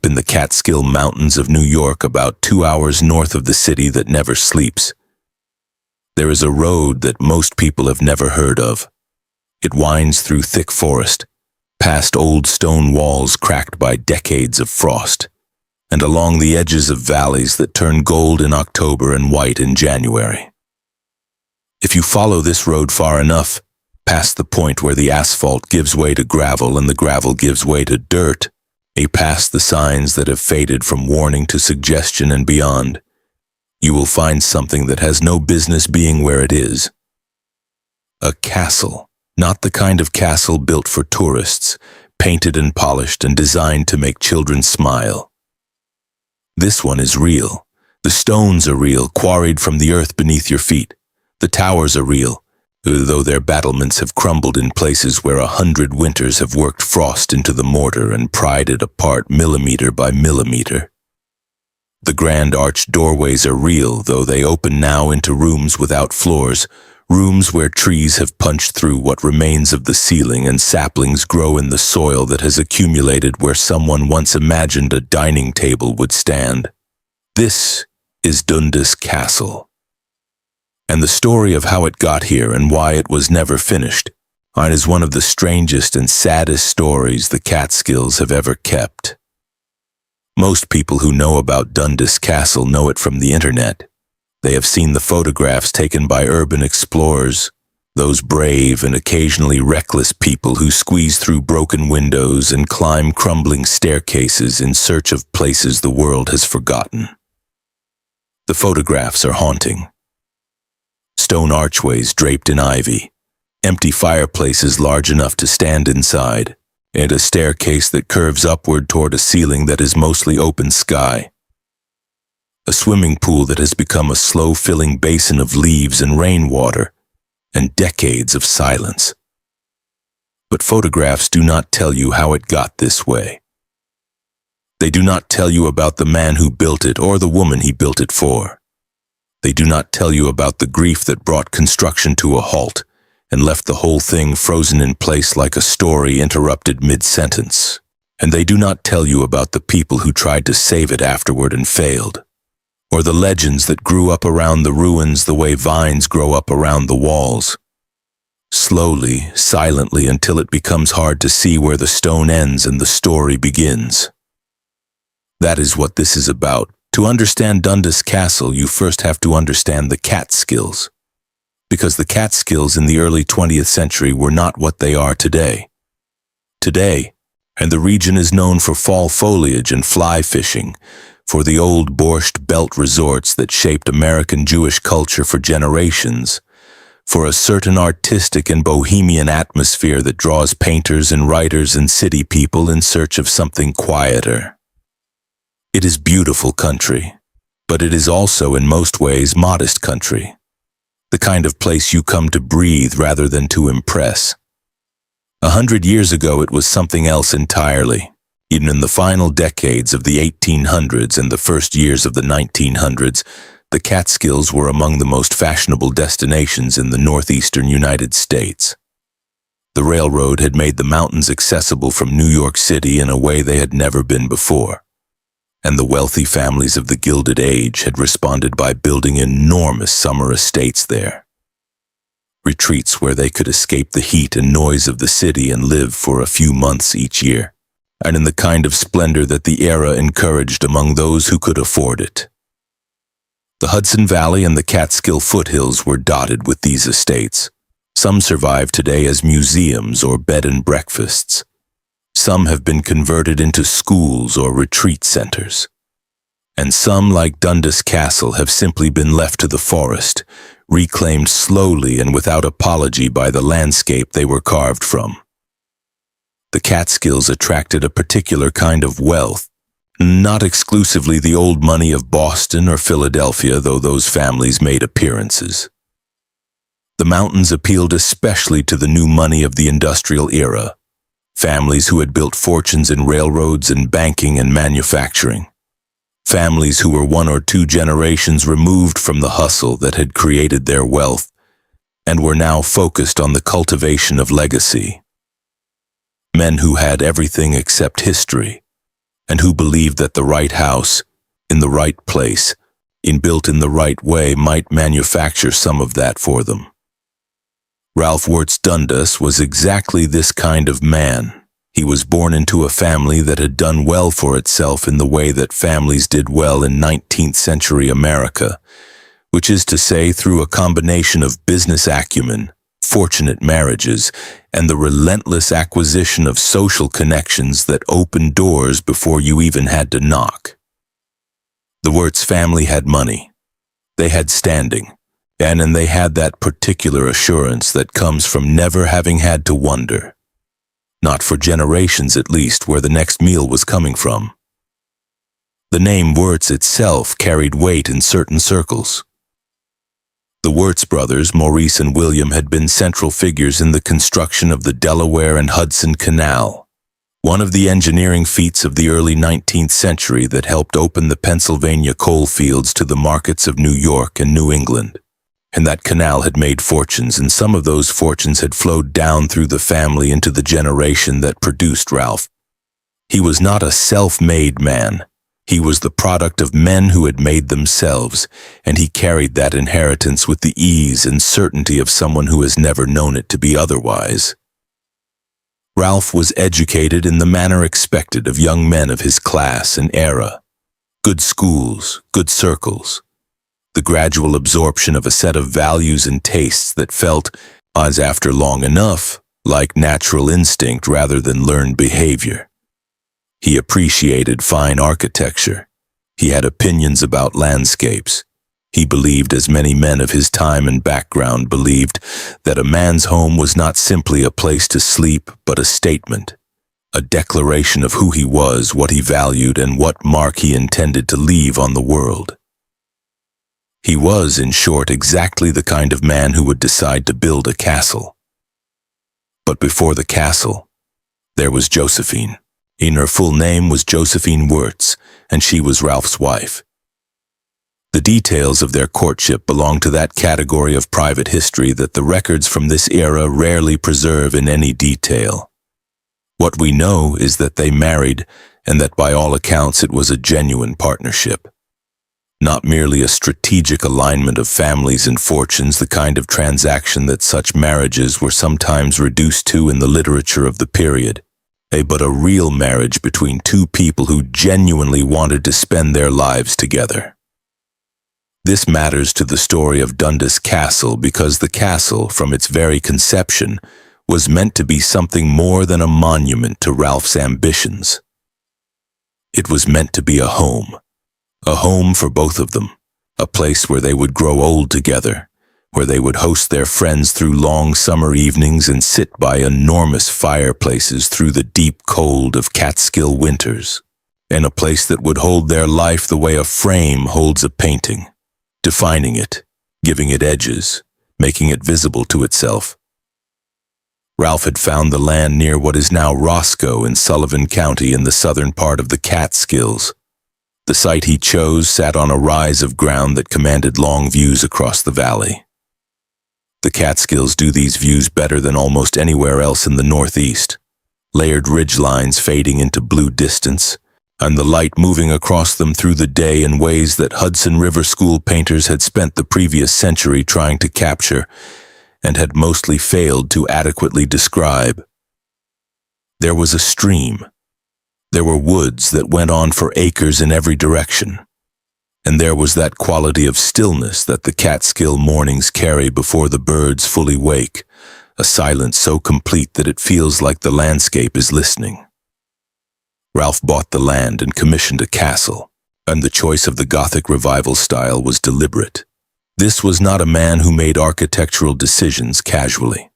deep in the Catskill Mountains of New York, about 2 hours north of the city that never sleeps. There is a road that most people have never heard of. It winds through thick forest, past old stone walls cracked by decades of frost, and along the edges of valleys that turn gold in October and white in January. If you follow this road far enough, past the point where the asphalt gives way to gravel and the gravel gives way to dirt, past the signs that have faded from warning to suggestion and beyond, you will find something that has no business being where it is. A castle, not the kind of castle built for tourists, painted and polished and designed to make children smile. This one is real. The stones are real, quarried from the earth beneath your feet. The towers are real, though their battlements have crumbled in places where 100 winters have worked frost into the mortar and pried it apart millimeter by millimeter. The grand arched doorways are real, though they open now into rooms without floors, rooms where trees have punched through what remains of the ceiling and saplings grow in the soil that has accumulated where someone once imagined a dining table would stand. This is Dundas Castle. And the story of how it got here and why it was never finished is one of the strangest and saddest stories the Catskills have ever kept. Most people who know about Dundas Castle know it from the internet. They have seen the photographs taken by urban explorers, those brave and occasionally reckless people who squeeze through broken windows and climb crumbling staircases in search of places the world has forgotten. The photographs are haunting. Stone archways draped in ivy, empty fireplaces large enough to stand inside, and a staircase that curves upward toward a ceiling that is mostly open sky. A swimming pool that has become a slow-filling basin of leaves and rainwater, and decades of silence. But photographs do not tell you how it got this way. They do not tell you about the man who built it or the woman he built it for. They do not tell you about the grief that brought construction to a halt and left the whole thing frozen in place like a story interrupted mid-sentence. And they do not tell you about the people who tried to save it afterward and failed, or the legends that grew up around the ruins the way vines grow up around the walls. Slowly, silently, until it becomes hard to see where the stone ends and the story begins. That is what this is about. To understand Dundas Castle, you first have to understand the Catskills, because the Catskills in the early 20th century were not what they are today. Today, and the region is known for fall foliage and fly fishing, for the old Borscht Belt resorts that shaped American Jewish culture for generations, for a certain artistic and bohemian atmosphere that draws painters and writers and city people in search of something quieter. It is beautiful country, but it is also in most ways modest country, the kind of place you come to breathe rather than to impress. 100 years ago it was something else entirely. Even in the final decades of the 1800s and the first years of the 1900s, the Catskills were among the most fashionable destinations in the northeastern United States. The railroad had made the mountains accessible from New York City in a way they had never been before, and the wealthy families of the Gilded Age had responded by building enormous summer estates there. Retreats where they could escape the heat and noise of the city and live for a few months each year, and in the kind of splendor that the era encouraged among those who could afford it. The Hudson Valley and the Catskill foothills were dotted with these estates. Some survive today as museums or bed and breakfasts. Some have been converted into schools or retreat centers. And some, like Dundas Castle, have simply been left to the forest, reclaimed slowly and without apology by the landscape they were carved from. The Catskills attracted a particular kind of wealth, not exclusively the old money of Boston or Philadelphia, though those families made appearances. The mountains appealed especially to the new money of the industrial era, families who had built fortunes in railroads and banking and manufacturing, families who were 1 or 2 generations removed from the hustle that had created their wealth and were now focused on the cultivation of legacy. Men who had everything except history, and who believed that the right house, in the right place, built in the right way, might manufacture some of that for them. Ralph Wirtz Dundas was exactly this kind of man. He was born into a family that had done well for itself in the way that families did well in 19th century America, which is to say through a combination of business acumen, fortunate marriages, and the relentless acquisition of social connections that opened doors before you even had to knock. The Wirtz family had money. They had standing, and they had that particular assurance that comes from never having had to wonder. Not for generations at least, where the next meal was coming from. The name Wirtz itself carried weight in certain circles. The Wirtz brothers, Maurice and William, had been central figures in the construction of the Delaware and Hudson Canal, one of the engineering feats of the early 19th century that helped open the Pennsylvania coal fields to the markets of New York and New England. And that canal had made fortunes, and some of those fortunes had flowed down through the family into the generation that produced Ralph. He was not a self-made man. He was the product of men who had made themselves, and he carried that inheritance with the ease and certainty of someone who has never known it to be otherwise. Ralph was educated in the manner expected of young men of his class and era. Good schools, good circles. The gradual absorption of a set of values and tastes that felt, as after long enough, like natural instinct rather than learned behavior. He appreciated fine architecture. He had opinions about landscapes. He believed, as many men of his time and background believed, that a man's home was not simply a place to sleep, but a statement, a declaration of who he was, what he valued, and what mark he intended to leave on the world. He was, in short, exactly the kind of man who would decide to build a castle. But before the castle, there was Josephine. Her full name was Josephine Wirtz, and she was Ralph's wife. The details of their courtship belong to that category of private history that the records from this era rarely preserve in any detail. What we know is that they married, and that by all accounts it was a genuine partnership. Not merely a strategic alignment of families and fortunes, the kind of transaction that such marriages were sometimes reduced to in the literature of the period, but a real marriage between two people who genuinely wanted to spend their lives together. This matters to the story of Dundas Castle because the castle, from its very conception, was meant to be something more than a monument to Ralph's ambitions. It was meant to be a home for both of them, a place where they would grow old together, where they would host their friends through long summer evenings and sit by enormous fireplaces through the deep cold of Catskill winters, and a place that would hold their life the way a frame holds a painting, defining it, giving it edges, making it visible to itself. Ralph had found the land near what is now Roscoe in Sullivan County in the southern part of the Catskills. The site he chose sat on a rise of ground that commanded long views across the valley. The Catskills do these views better than almost anywhere else in the Northeast, layered ridgelines fading into blue distance, and the light moving across them through the day in ways that Hudson River school painters had spent the previous century trying to capture and had mostly failed to adequately describe. There was a stream. There were woods that went on for acres in every direction. And there was that quality of stillness that the Catskill mornings carry before the birds fully wake, a silence so complete that it feels like the landscape is listening. Ralph bought the land and commissioned a castle, and the choice of the Gothic Revival style was deliberate. This was not a man who made architectural decisions casually.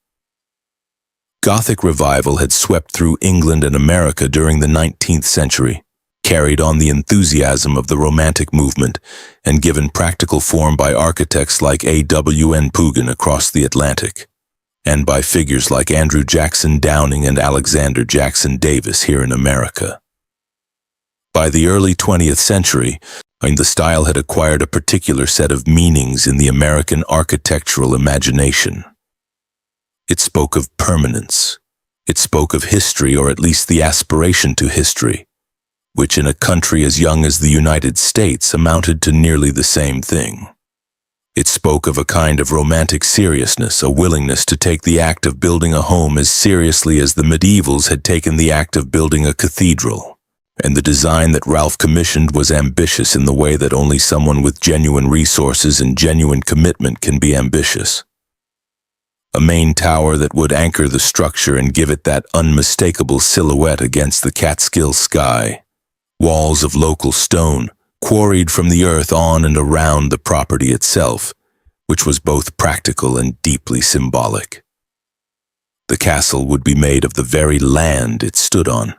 Gothic Revival had swept through England and America during the 19th century, carried on the enthusiasm of the Romantic movement, and given practical form by architects like A.W.N. Pugin across the Atlantic, and by figures like Andrew Jackson Downing and Alexander Jackson Davis here in America. By the early 20th century, the style had acquired a particular set of meanings in the American architectural imagination. It spoke of permanence. It spoke of history, or at least the aspiration to history. which in a country as young as the United States amounted to nearly the same thing. It spoke of a kind of romantic seriousness, a willingness to take the act of building a home as seriously as the medievals had taken the act of building a cathedral. And the design that Ralph commissioned was ambitious in the way that only someone with genuine resources and genuine commitment can be ambitious. A main tower that would anchor the structure and give it that unmistakable silhouette against the Catskills sky. Walls of local stone, quarried from the earth on and around the property itself, which was both practical and deeply symbolic. The castle would be made of the very land it stood on.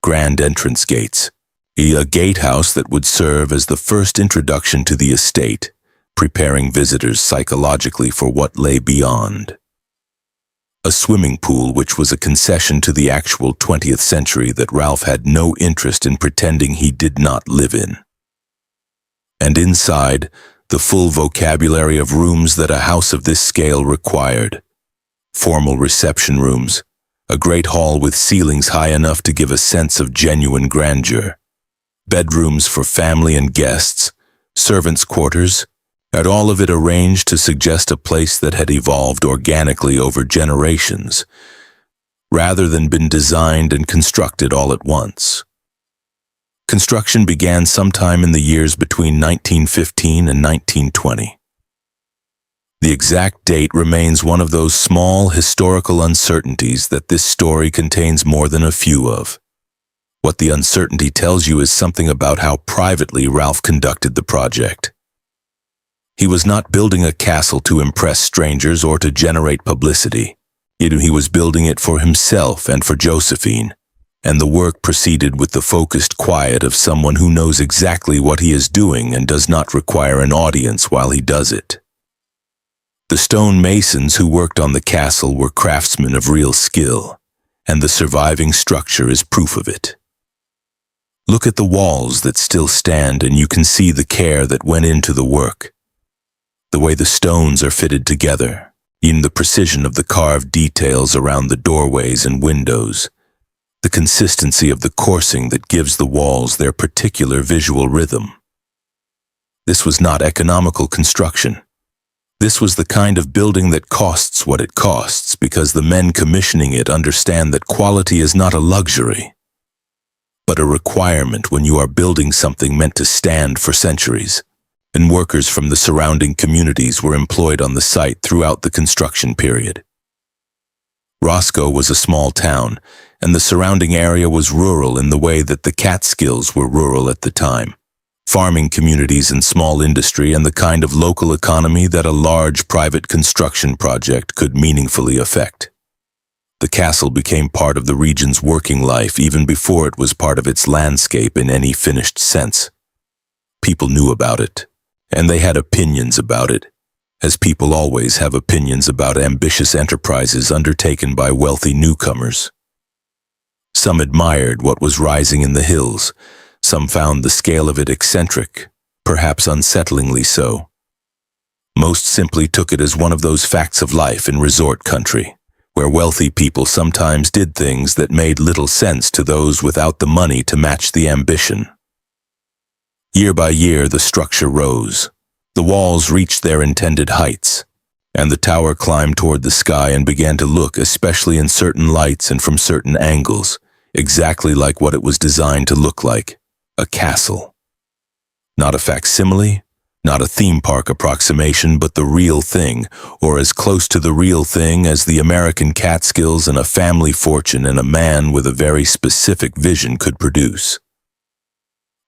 Grand entrance gates, a gatehouse that would serve as the first introduction to the estate, preparing visitors psychologically for what lay beyond. A swimming pool which was a concession to the actual 20th century that Ralph had no interest in pretending he did not live in. And inside, the full vocabulary of rooms that a house of this scale required. Formal reception rooms, a great hall with ceilings high enough to give a sense of genuine grandeur, bedrooms for family and guests, servants' quarters, and all of it arranged to suggest a place that had evolved organically over generations, rather than been designed and constructed all at once. Construction began sometime in the years between 1915 and 1920. The exact date remains one of those small historical uncertainties that this story contains more than a few of. What the uncertainty tells you is something about how privately Ralph conducted the project. He was not building a castle to impress strangers or to generate publicity. He was building it for himself and for Josephine, and the work proceeded with the focused quiet of someone who knows exactly what he is doing and does not require an audience while he does it. The stone masons who worked on the castle were craftsmen of real skill, and the surviving structure is proof of it. Look at the walls that still stand and you can see the care that went into the work. The way the stones are fitted together, even the precision of the carved details around the doorways and windows, the consistency of the coursing that gives the walls their particular visual rhythm. This was not economical construction. This was the kind of building that costs what it costs because the men commissioning it understand that quality is not a luxury, but a requirement when you are building something meant to stand for centuries. And workers from the surrounding communities were employed on the site throughout the construction period. Roscoe was a small town, and the surrounding area was rural in the way that the Catskills were rural at the time. Farming communities and small industry and the kind of local economy that a large private construction project could meaningfully affect. The castle became part of the region's working life even before it was part of its landscape in any finished sense. People knew about it. And they had opinions about it, as people always have opinions about ambitious enterprises undertaken by wealthy newcomers. Some admired what was rising in the hills, some found the scale of it eccentric, perhaps unsettlingly so. Most simply took it as one of those facts of life in resort country, where wealthy people sometimes did things that made little sense to those without the money to match the ambition. Year by year, the structure rose. The walls reached their intended heights, and the tower climbed toward the sky and began to look, especially in certain lights and from certain angles, exactly like what it was designed to look like, a castle. Not a facsimile, not a theme park approximation, but the real thing, or as close to the real thing as the American Catskills and a family fortune and a man with a very specific vision could produce.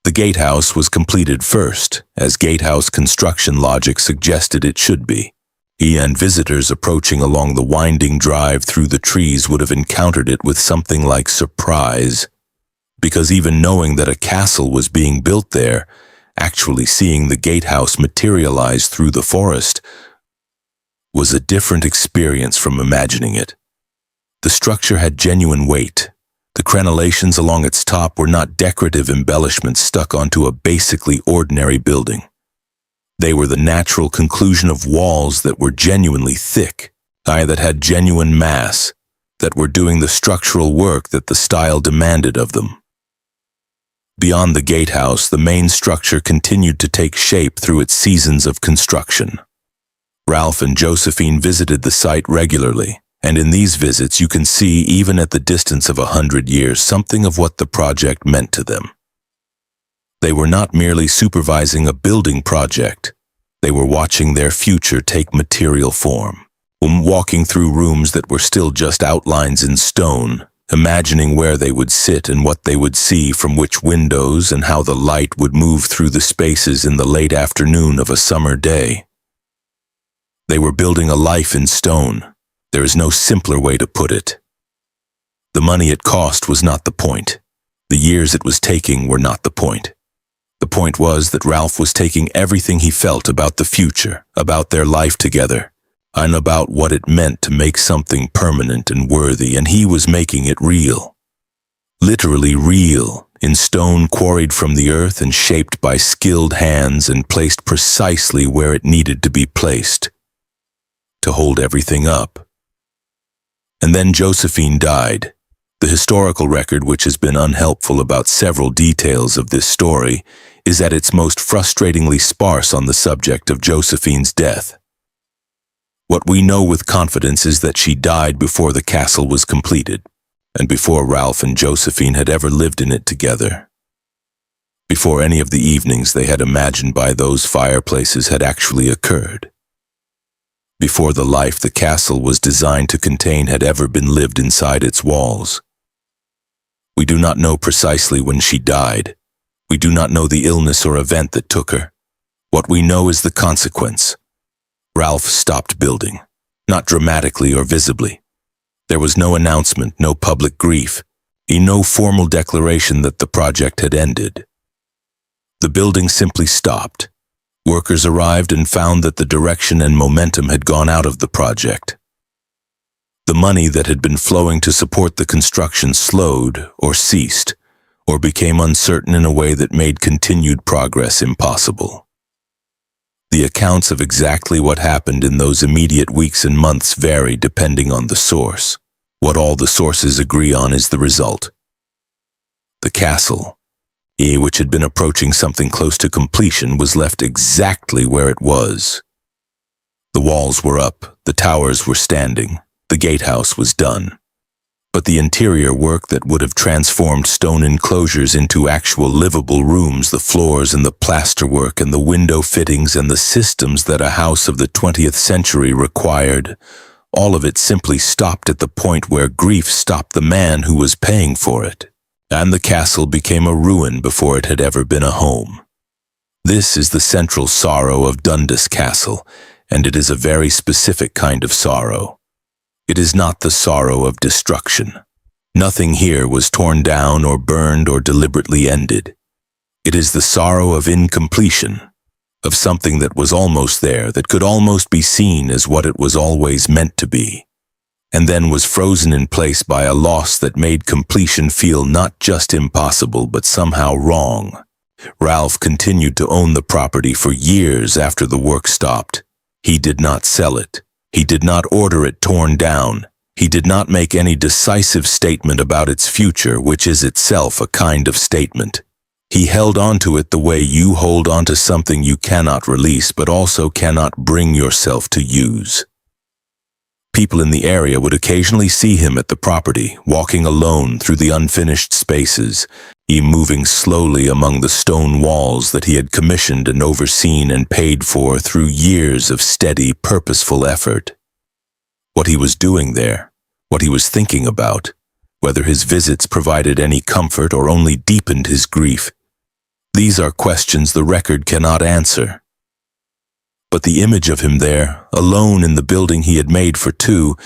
The gatehouse was completed first, as gatehouse construction logic suggested it should be. And visitors approaching along the winding drive through the trees would have encountered it with something like surprise, because even knowing that a castle was being built there, actually seeing the gatehouse materialize through the forest was a different experience from imagining it. The structure had genuine weight. The crenellations along its top were not decorative embellishments stuck onto a basically ordinary building. They were the natural conclusion of walls that were genuinely thick, that had genuine mass, that were doing the structural work that the style demanded of them. Beyond the gatehouse, the main structure continued to take shape through its seasons of construction. Ralph and Josephine visited the site regularly, and in these visits you can see, even at the distance of 100 years, something of what the project meant to them. They were not merely supervising a building project. They were watching their future take material form, walking through rooms that were still just outlines in stone, imagining where they would sit and what they would see from which windows and how the light would move through the spaces in the late afternoon of a summer day. They were building a life in stone. There is no simpler way to put it. The money it cost was not the point. The years it was taking were not the point. The point was that Ralph was taking everything he felt about the future, about their life together, and about what it meant to make something permanent and worthy, and he was making it real. Literally real, in stone quarried from the earth and shaped by skilled hands and placed precisely where it needed to be placed, to hold everything up. And then Josephine died. The historical record, which has been unhelpful about several details of this story, is at its most frustratingly sparse on the subject of Josephine's death. What we know with confidence is that she died before the castle was completed, and before Ralph and Josephine had ever lived in it together. Before any of the evenings they had imagined by those fireplaces had actually occurred. Before the life the castle was designed to contain had ever been lived inside its walls. We do not know precisely when she died. We do not know the illness or event that took her. What we know is the consequence. Ralph stopped building, not dramatically or visibly. There was no announcement, no public grief, no formal declaration that the project had ended. The building simply stopped. Workers arrived and found that the direction and momentum had gone out of the project. The money that had been flowing to support the construction slowed or ceased, or became uncertain in a way that made continued progress impossible. The accounts of exactly what happened in those immediate weeks and months vary depending on the source. What all the sources agree on is the result. The castle, which had been approaching something close to completion, was left exactly where it was. The walls were up, the towers were standing, the gatehouse was done. But the interior work that would have transformed stone enclosures into actual livable rooms, the floors and the plasterwork and the window fittings and the systems that a house of the 20th century required, all of it simply stopped at the point where grief stopped the man who was paying for it, and the castle became a ruin before it had ever been a home. This is the central sorrow of Dundas Castle, and it is a very specific kind of sorrow. It is not the sorrow of destruction. Nothing here was torn down or burned or deliberately ended. It is the sorrow of incompletion, of something that was almost there, that could almost be seen as what it was always meant to be, and then was frozen in place by a loss that made completion feel not just impossible but somehow wrong. Ralph continued to own the property for years after the work stopped. He did not sell it. He did not order it torn down. He did not make any decisive statement about its future, which is itself a kind of statement. He held onto it the way you hold onto something you cannot release but also cannot bring yourself to use. People in the area would occasionally see him at the property, walking alone through the unfinished spaces, moving slowly among the stone walls that he had commissioned and overseen and paid for through years of steady, purposeful effort. What he was doing there, what he was thinking about, whether his visits provided any comfort or only deepened his grief, these are questions the record cannot answer. But the image of him there, alone in the building he had made for two,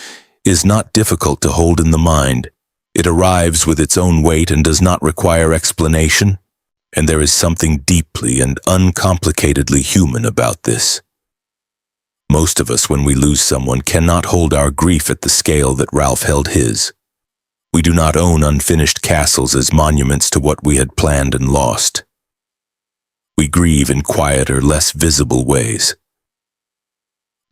is not difficult to hold in the mind. It arrives with its own weight and does not require explanation, and there is something deeply and uncomplicatedly human about this. Most of us, when we lose someone, cannot hold our grief at the scale that Ralph held his. We do not own unfinished castles as monuments to what we had planned and lost. We grieve in quieter, less visible ways.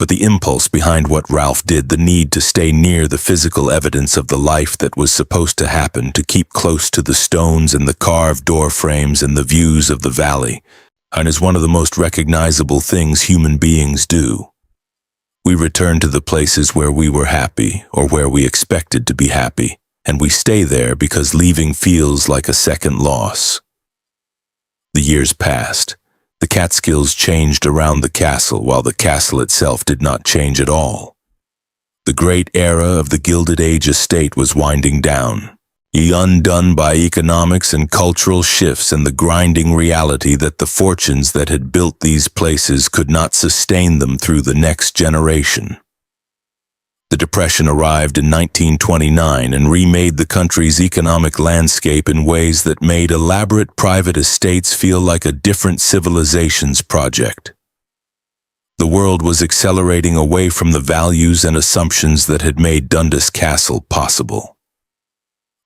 But the impulse behind what Ralph did, the need to stay near the physical evidence of the life that was supposed to happen, to keep close to the stones and the carved door frames and the views of the valley, and is one of the most recognizable things human beings do. We return to the places where we were happy, or where we expected to be happy, and we stay there because leaving feels like a second loss. The years passed. The Catskills changed around the castle, while the castle itself did not change at all. The great era of the Gilded Age estate was winding down, undone by economics and cultural shifts and the grinding reality that the fortunes that had built these places could not sustain them through the next generation. The Depression arrived in 1929 and remade the country's economic landscape in ways that made elaborate private estates feel like a different civilization's project. The world was accelerating away from the values and assumptions that had made Dundas Castle possible.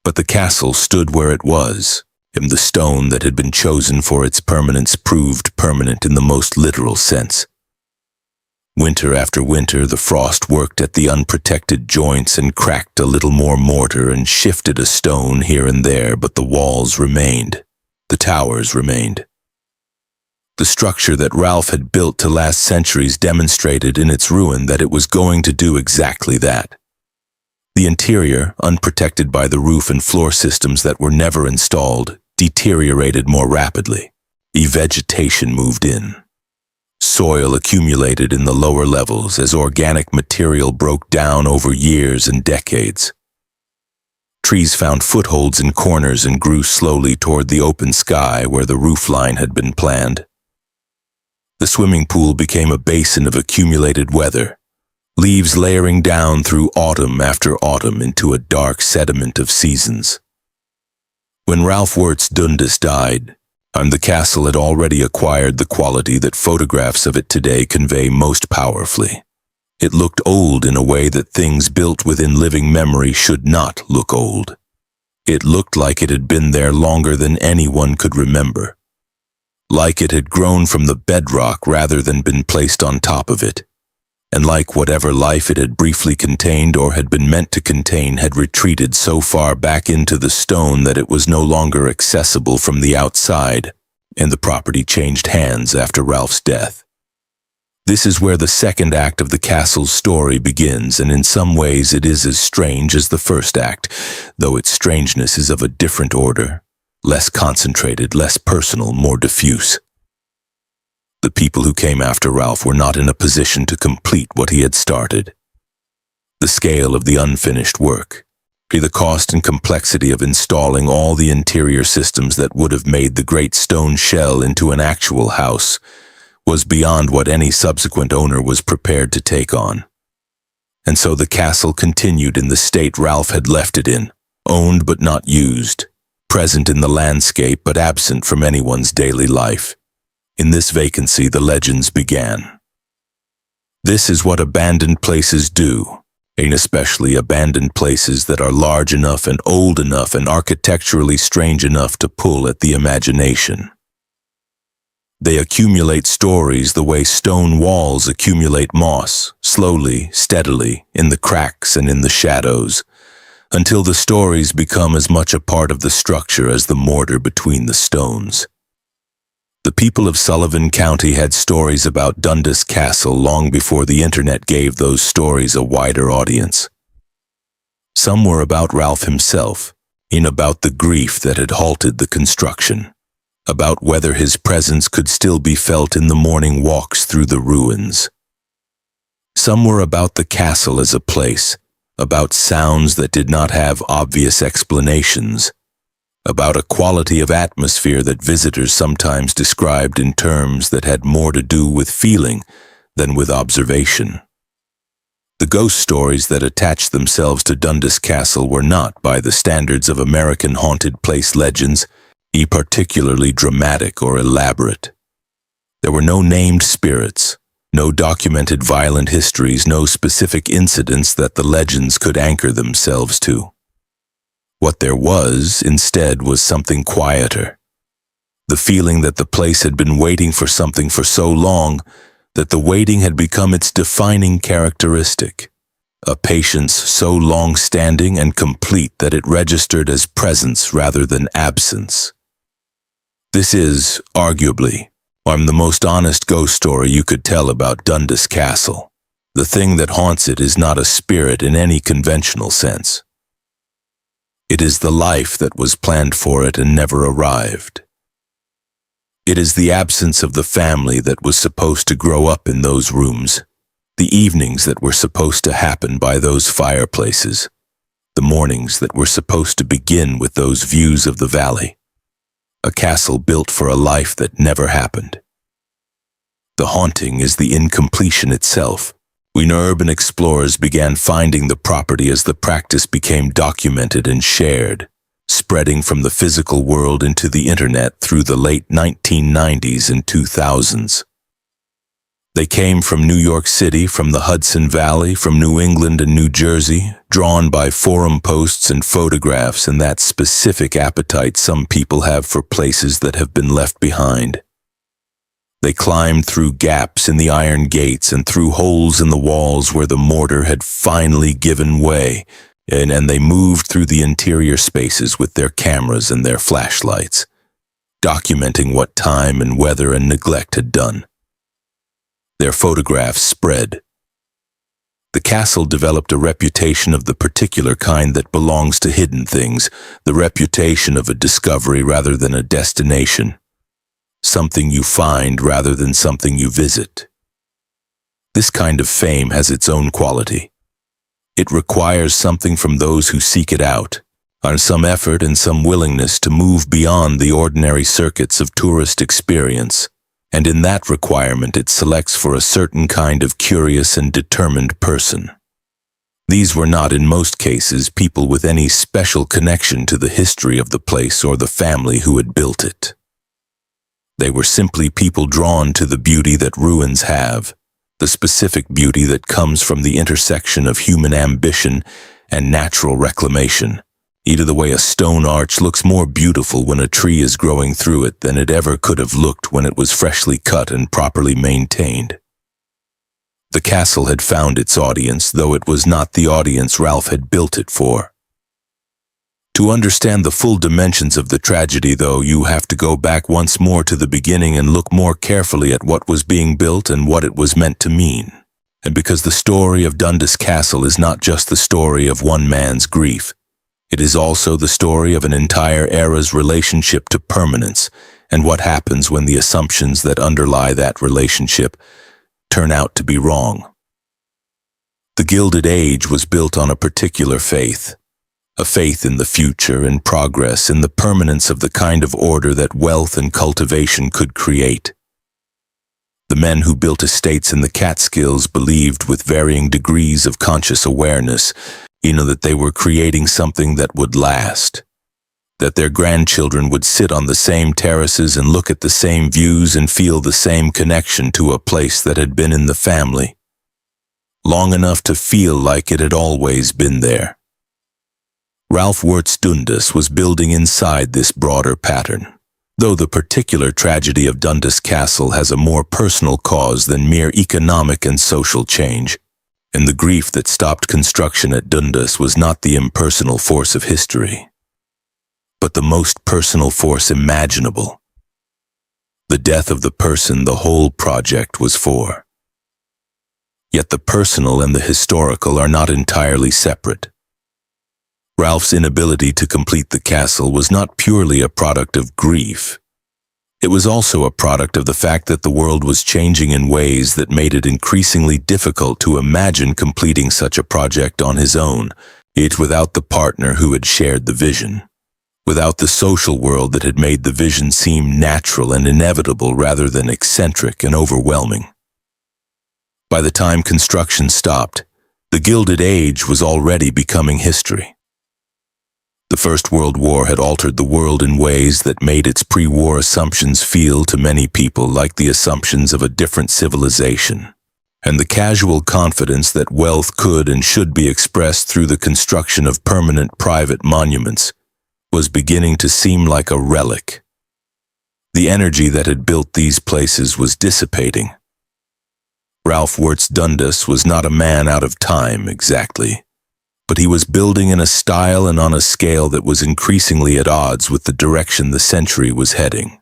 But the castle stood where it was, and the stone that had been chosen for its permanence proved permanent in the most literal sense. Winter after winter, the frost worked at the unprotected joints and cracked a little more mortar and shifted a stone here and there, but the walls remained. The towers remained. The structure that Ralph had built to last centuries demonstrated in its ruin that it was going to do exactly that. The interior, unprotected by the roof and floor systems that were never installed, deteriorated more rapidly. Vegetation moved in. Soil accumulated in the lower levels as organic material broke down over years and decades. Trees found footholds in corners and grew slowly toward the open sky where the roofline had been planned. The swimming pool became a basin of accumulated weather, leaves layering down through autumn after autumn into a dark sediment of seasons. When Ralph Wirtz Dundas died, the castle had already acquired the quality that photographs of it today convey most powerfully. It looked old in a way that things built within living memory should not look old. It looked like it had been there longer than anyone could remember. Like it had grown from the bedrock rather than been placed on top of it. And like whatever life it had briefly contained or had been meant to contain had retreated so far back into the stone that it was no longer accessible from the outside, and the property changed hands after Ralph's death. This is where the second act of the castle's story begins, and in some ways it is as strange as the first act, though its strangeness is of a different order, less concentrated, less personal, more diffuse. The people who came after Ralph were not in a position to complete what he had started. The scale of the unfinished work, the cost and complexity of installing all the interior systems that would have made the great stone shell into an actual house, was beyond what any subsequent owner was prepared to take on. And so the castle continued in the state Ralph had left it in, owned but not used, present in the landscape but absent from anyone's daily life. In this vacancy, the legends began. This is what abandoned places do, and especially abandoned places that are large enough and old enough and architecturally strange enough to pull at the imagination. They accumulate stories the way stone walls accumulate moss, slowly, steadily, in the cracks and in the shadows, until the stories become as much a part of the structure as the mortar between the stones. The people of Sullivan County had stories about Dundas Castle long before the internet gave those stories a wider audience. Some were about Ralph himself, about the grief that had halted the construction, about whether his presence could still be felt in the morning walks through the ruins. Some were about the castle as a place, about sounds that did not have obvious explanations, about a quality of atmosphere that visitors sometimes described in terms that had more to do with feeling than with observation. The ghost stories that attached themselves to Dundas Castle were not, by the standards of American haunted place legends, particularly dramatic or elaborate. There were no named spirits, no documented violent histories, no specific incidents that the legends could anchor themselves to. What there was, instead, was something quieter. The feeling that the place had been waiting for something for so long that the waiting had become its defining characteristic, a patience so long-standing and complete that it registered as presence rather than absence. This is, arguably, the most honest ghost story you could tell about Dundas Castle. The thing that haunts it is not a spirit in any conventional sense. It is the life that was planned for it and never arrived. It is the absence of the family that was supposed to grow up in those rooms, the evenings that were supposed to happen by those fireplaces, the mornings that were supposed to begin with those views of the valley. A castle built for a life that never happened. The haunting is the incompletion itself. We urban explorers began finding the property as the practice became documented and shared, spreading from the physical world into the internet through the late 1990s and 2000s. They came from New York City, from the Hudson Valley, from New England and New Jersey, drawn by forum posts and photographs and that specific appetite some people have for places that have been left behind. They climbed through gaps in the iron gates and through holes in the walls where the mortar had finally given way, and they moved through the interior spaces with their cameras and their flashlights, documenting what time and weather and neglect had done. Their photographs spread. The castle developed a reputation of the particular kind that belongs to hidden things, the reputation of a discovery rather than a destination, something you find rather than something you visit. This kind of fame has its own quality. It requires something from those who seek it out, some effort and some willingness to move beyond the ordinary circuits of tourist experience. And in that requirement it selects for a certain kind of curious and determined person. These were not, in most cases, people with any special connection to the history of the place or the family who had built it. They were simply people drawn to the beauty that ruins have, the specific beauty that comes from the intersection of human ambition and natural reclamation. Either the way a stone arch looks more beautiful when a tree is growing through it than it ever could have looked when it was freshly cut and properly maintained. The castle had found its audience, though it was not the audience Ralph had built it for. To understand the full dimensions of the tragedy, though, you have to go back once more to the beginning and look more carefully at what was being built and what it was meant to mean. And because the story of Dundas Castle is not just the story of one man's grief, it is also the story of an entire era's relationship to permanence and what happens when the assumptions that underlie that relationship turn out to be wrong. The Gilded Age was built on a particular faith, a faith in the future, in progress, in the permanence of the kind of order that wealth and cultivation could create. The men who built estates in the Catskills believed, with varying degrees of conscious awareness, that they were creating something that would last, that their grandchildren would sit on the same terraces and look at the same views and feel the same connection to a place that had been in the family, long enough to feel like it had always been there. Ralph Wirtz Dundas was building inside this broader pattern, though the particular tragedy of Dundas Castle has a more personal cause than mere economic and social change. And the grief that stopped construction at Dundas was not the impersonal force of history, but the most personal force imaginable. The death of the person the whole project was for. Yet the personal and the historical are not entirely separate. Ralph's inability to complete the castle was not purely a product of grief. It was also a product of the fact that the world was changing in ways that made it increasingly difficult to imagine completing such a project on his own, without the partner who had shared the vision, without the social world that had made the vision seem natural and inevitable rather than eccentric and overwhelming. By the time construction stopped, the Gilded Age was already becoming history. The First World War had altered the world in ways that made its pre-war assumptions feel to many people like the assumptions of a different civilization, and the casual confidence that wealth could and should be expressed through the construction of permanent private monuments was beginning to seem like a relic. The energy that had built these places was dissipating. Ralph Wirtz Dundas was not a man out of time, exactly, but he was building in a style and on a scale that was increasingly at odds with the direction the century was heading.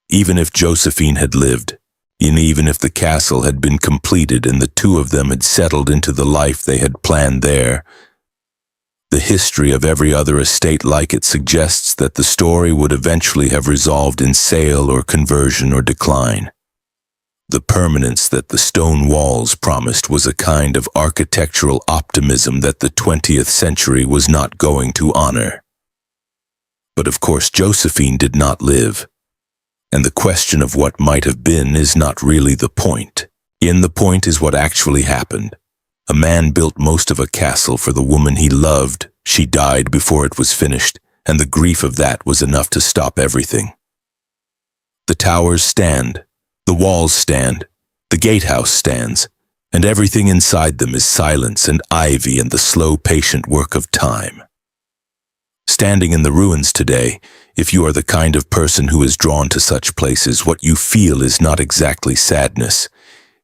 Even if Josephine had lived, and even if the castle had been completed and the two of them had settled into the life they had planned there, the history of every other estate like it suggests that the story would eventually have resolved in sale or conversion or decline. The permanence that the stone walls promised was a kind of architectural optimism that the 20th century was not going to honor. But of course Josephine did not live, and the question of what might have been is not really the point. The point is what actually happened. A man built most of a castle for the woman he loved. She died before it was finished, and the grief of that was enough to stop everything. The towers stand, the walls stand, the gatehouse stands, and everything inside them is silence and ivy and the slow, patient work of time. Standing in the ruins today, if you are the kind of person who is drawn to such places, what you feel is not exactly sadness.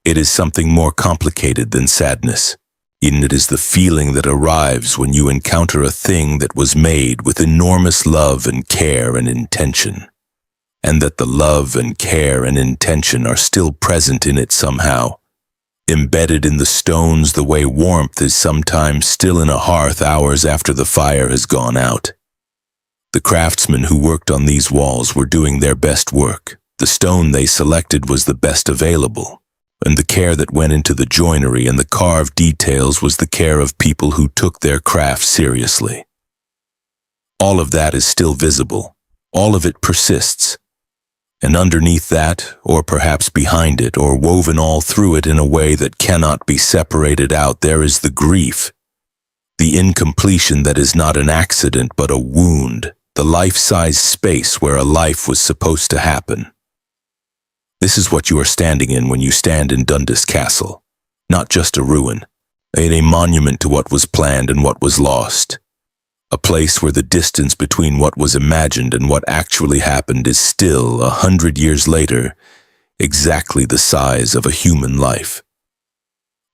It is something more complicated than sadness. It is the feeling that arrives when you encounter a thing that was made with enormous love and care and intention, and that the love and care and intention are still present in it somehow, embedded in the stones the way warmth is sometimes still in a hearth hours after the fire has gone out. The craftsmen who worked on these walls were doing their best work. The stone they selected was the best available, and the care that went into the joinery and the carved details was the care of people who took their craft seriously. All of that is still visible. All of it persists. And underneath that, or perhaps behind it, or woven all through it in a way that cannot be separated out, there is the grief, the incompletion that is not an accident but a wound, the life-size space where a life was supposed to happen. This is what you are standing in when you stand in Dundas Castle, not just a ruin, a monument to what was planned and what was lost. A place where the distance between what was imagined and what actually happened is still, 100 years later, exactly the size of a human life.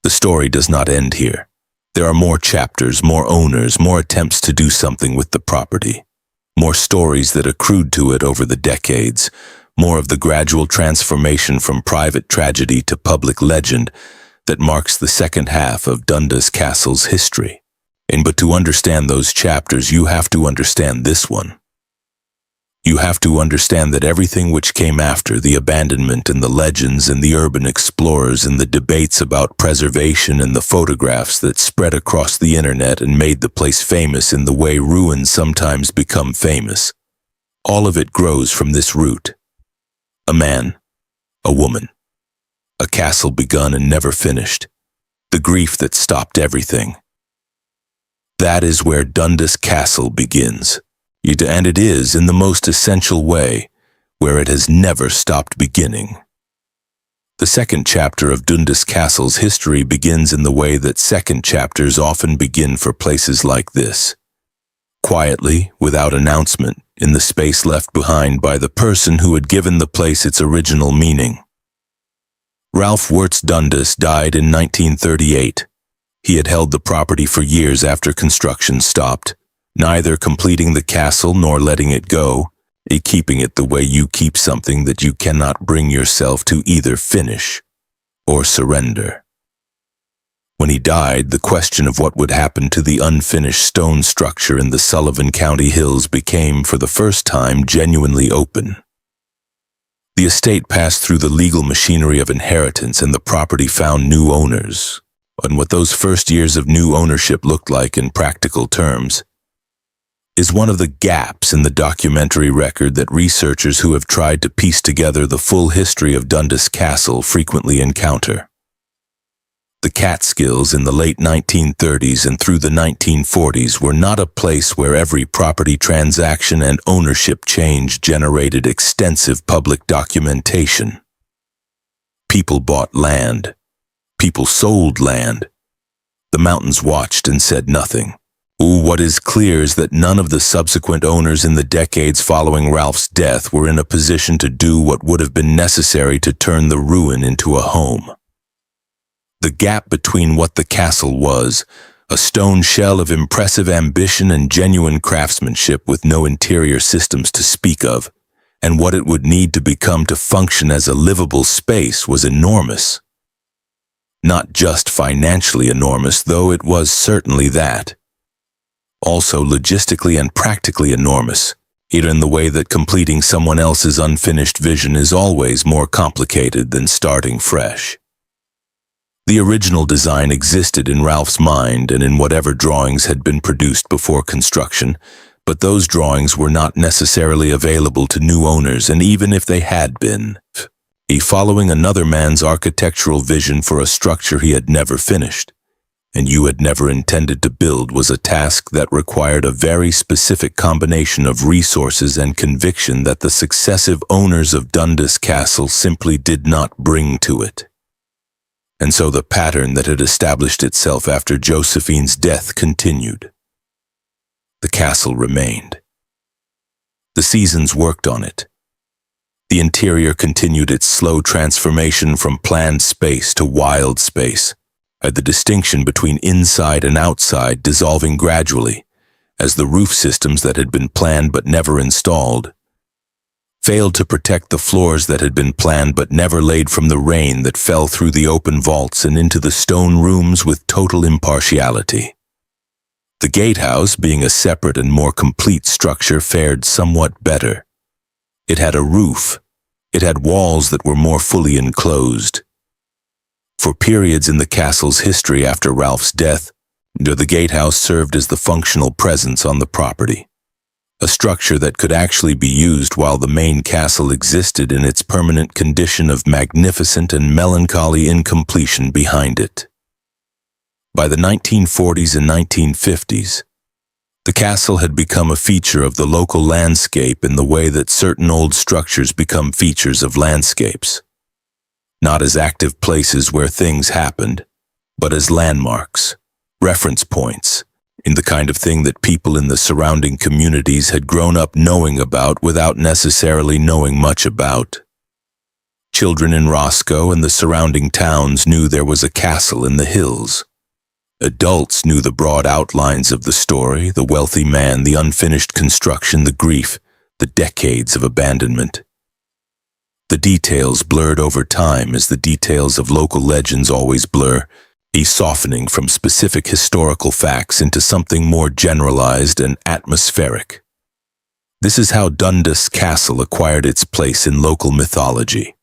The story does not end here. There are more chapters, more owners, more attempts to do something with the property, more stories that accrued to it over the decades, more of the gradual transformation from private tragedy to public legend that marks the second half of Dundas Castle's history. But to understand those chapters, you have to understand this one. You have to understand that everything which came after, the abandonment and the legends and the urban explorers and the debates about preservation and the photographs that spread across the internet and made the place famous in the way ruins sometimes become famous, all of it grows from this root. A man, a woman, a castle begun and never finished, the grief that stopped everything. That is where Dundas Castle begins, and it is, in the most essential way, where it has never stopped beginning. The second chapter of Dundas Castle's history begins in the way that second chapters often begin for places like this. Quietly, without announcement, in the space left behind by the person who had given the place its original meaning. Ralph Wirtz Dundas died in 1938. He had held the property for years after construction stopped, neither completing the castle nor letting it go, keeping it the way you keep something that you cannot bring yourself to either finish or surrender. When he died, the question of what would happen to the unfinished stone structure in the Sullivan County hills became, for the first time, genuinely open. The estate passed through the legal machinery of inheritance and the property found new owners. And what those first years of new ownership looked like in practical terms is one of the gaps in the documentary record that researchers who have tried to piece together the full history of Dundas Castle frequently encounter. The Catskills in the late 1930s and through the 1940s were not a place where every property transaction and ownership change generated extensive public documentation. People bought land. People sold land. The mountains watched and said nothing. What is clear is that none of the subsequent owners in the decades following Ralph's death were in a position to do what would have been necessary to turn the ruin into a home. The gap between what the castle was, a stone shell of impressive ambition and genuine craftsmanship with no interior systems to speak of, and what it would need to become to function as a livable space was enormous. Not just financially enormous, though it was certainly that. Also logistically and practically enormous, either in the way that completing someone else's unfinished vision is always more complicated than starting fresh. The original design existed in Ralph's mind and in whatever drawings had been produced before construction, but those drawings were not necessarily available to new owners, and even if they had been, following another man's architectural vision for a structure he had never finished, and you had never intended to build, was a task that required a very specific combination of resources and conviction that the successive owners of Dundas Castle simply did not bring to it. And so the pattern that had established itself after Josephine's death continued. The castle remained. The seasons worked on it. The interior continued its slow transformation from planned space to wild space, at the distinction between inside and outside dissolving gradually, as the roof systems that had been planned but never installed failed to protect the floors that had been planned but never laid from the rain that fell through the open vaults and into the stone rooms with total impartiality. The gatehouse, being a separate and more complete structure, fared somewhat better. It had a roof. It had walls that were more fully enclosed. For periods in the castle's history after Ralph's death, the gatehouse served as the functional presence on the property, a structure that could actually be used while the main castle existed in its permanent condition of magnificent and melancholy incompletion behind it. By the 1940s and 1950s, the castle had become a feature of the local landscape in the way that certain old structures become features of landscapes. Not as active places where things happened, but as landmarks, reference points, in the kind of thing that people in the surrounding communities had grown up knowing about without necessarily knowing much about. Children in Roscoe and the surrounding towns knew there was a castle in the hills. Adults knew the broad outlines of the story, the wealthy man, the unfinished construction, the grief, the decades of abandonment. The details blurred over time as the details of local legends always blur, softening from specific historical facts into something more generalized and atmospheric. This is how Dundas Castle acquired its place in local mythology.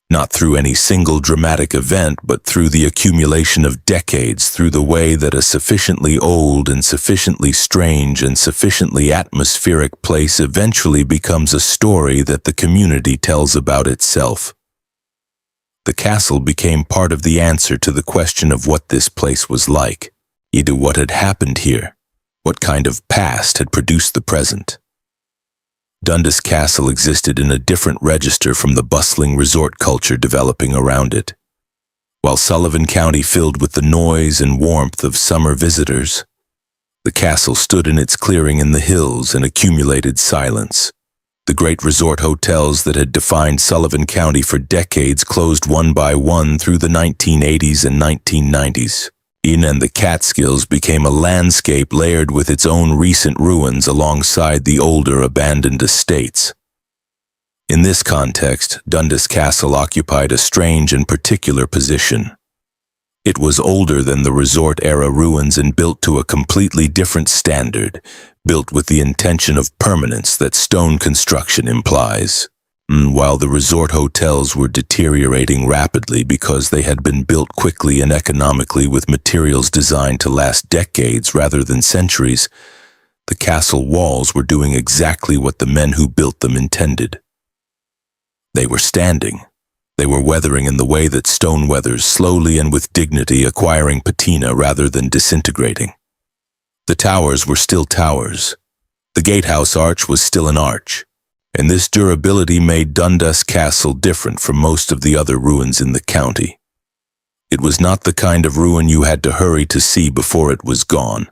Not through any single dramatic event, but through the accumulation of decades, through the way that a sufficiently old and sufficiently strange and sufficiently atmospheric place eventually becomes a story that the community tells about itself. The castle became part of the answer to the question of what this place was like, either what had happened here, what kind of past had produced the present. Dundas Castle existed in a different register from the bustling resort culture developing around it. While Sullivan County filled with the noise and warmth of summer visitors, the castle stood in its clearing in the hills and accumulated silence. The great resort hotels that had defined Sullivan County for decades closed one by one through the 1980s and 1990s. And the Catskills became a landscape layered with its own recent ruins alongside the older abandoned estates. In this context, Dundas Castle occupied a strange and particular position. It was older than the resort-era ruins and built to a completely different standard, built with the intention of permanence that stone construction implies. While the resort hotels were deteriorating rapidly because they had been built quickly and economically with materials designed to last decades rather than centuries, the castle walls were doing exactly what the men who built them intended. They were standing. They were weathering in the way that stone weathers, slowly and with dignity, acquiring patina rather than disintegrating. The towers were still towers. The gatehouse arch was still an arch. And this durability made Dundas Castle different from most of the other ruins in the county. It was not the kind of ruin you had to hurry to see before it was gone.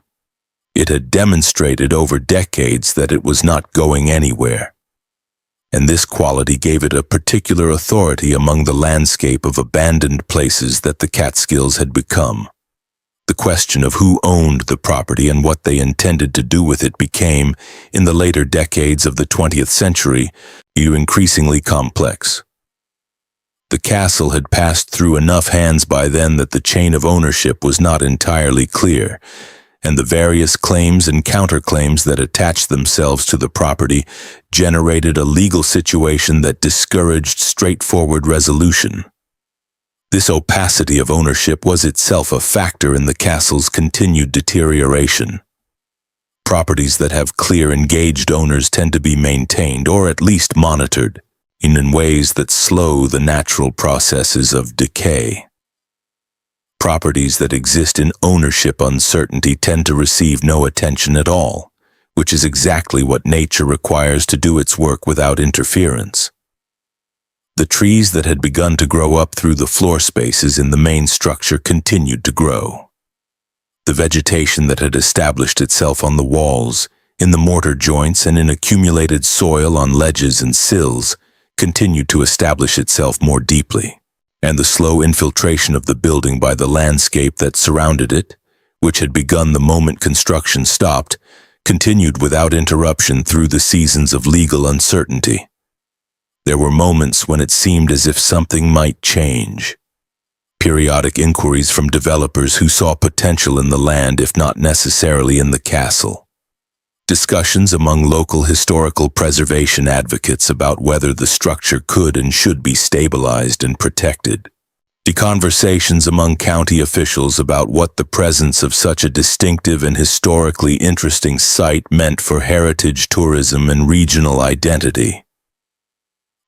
It had demonstrated over decades that it was not going anywhere. and this quality gave it a particular authority among the landscape of abandoned places that the Catskills had become. The question of who owned the property and what they intended to do with it became, in the later decades of the 20th century, increasingly complex. The castle had passed through enough hands by then that the chain of ownership was not entirely clear, and the various claims and counterclaims that attached themselves to the property generated a legal situation that discouraged straightforward resolution. This opacity of ownership was itself a factor in the castle's continued deterioration. Properties that have clear, engaged owners tend to be maintained, or at least monitored, in ways that slow the natural processes of decay. Properties that exist in ownership uncertainty tend to receive no attention at all, which is exactly what nature requires to do its work without interference. The trees that had begun to grow up through the floor spaces in the main structure continued to grow. The vegetation that had established itself on the walls, in the mortar joints, and in accumulated soil on ledges and sills continued to establish itself more deeply, and the slow infiltration of the building by the landscape that surrounded it, which had begun the moment construction stopped, continued without interruption through the seasons of legal uncertainty. There were moments when it seemed as if something might change. Periodic inquiries from developers who saw potential in the land, if not necessarily in the castle. Discussions among local historical preservation advocates about whether the structure could and should be stabilized and protected. Conversations among county officials about what the presence of such a distinctive and historically interesting site meant for heritage tourism and regional identity.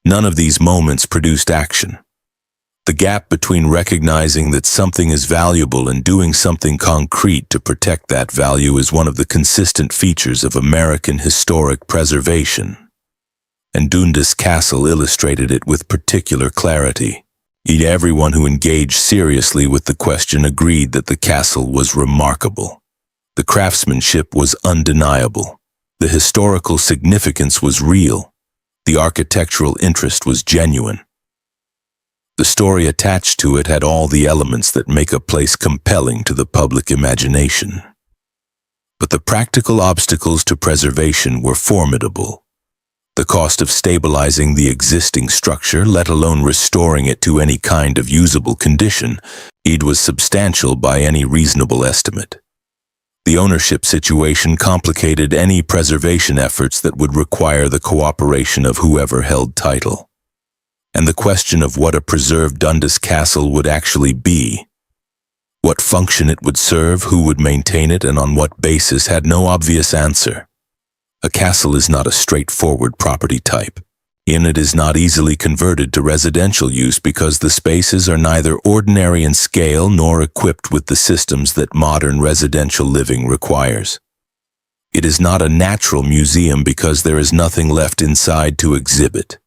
None of these moments produced action. The gap between recognizing that something is valuable and doing something concrete to protect that value is one of the consistent features of American historic preservation. And Dundas Castle illustrated it with particular clarity. Everyone who engaged seriously with the question agreed that the castle was remarkable. The craftsmanship was undeniable. The historical significance was real. The architectural interest was genuine. The story attached to it had all the elements that make a place compelling to the public imagination. But the practical obstacles to preservation were formidable. The cost of stabilizing the existing structure, let alone restoring it to any kind of usable condition, was substantial by any reasonable estimate. The ownership situation complicated any preservation efforts that would require the cooperation of whoever held title. And the question of what a preserved Dundas Castle would actually be, what function it would serve, who would maintain it, and on what basis had no obvious answer. A castle is not a straightforward property type. It is not easily converted to residential use because the spaces are neither ordinary in scale nor equipped with the systems that modern residential living requires. It is not a natural museum because there is nothing left inside to exhibit.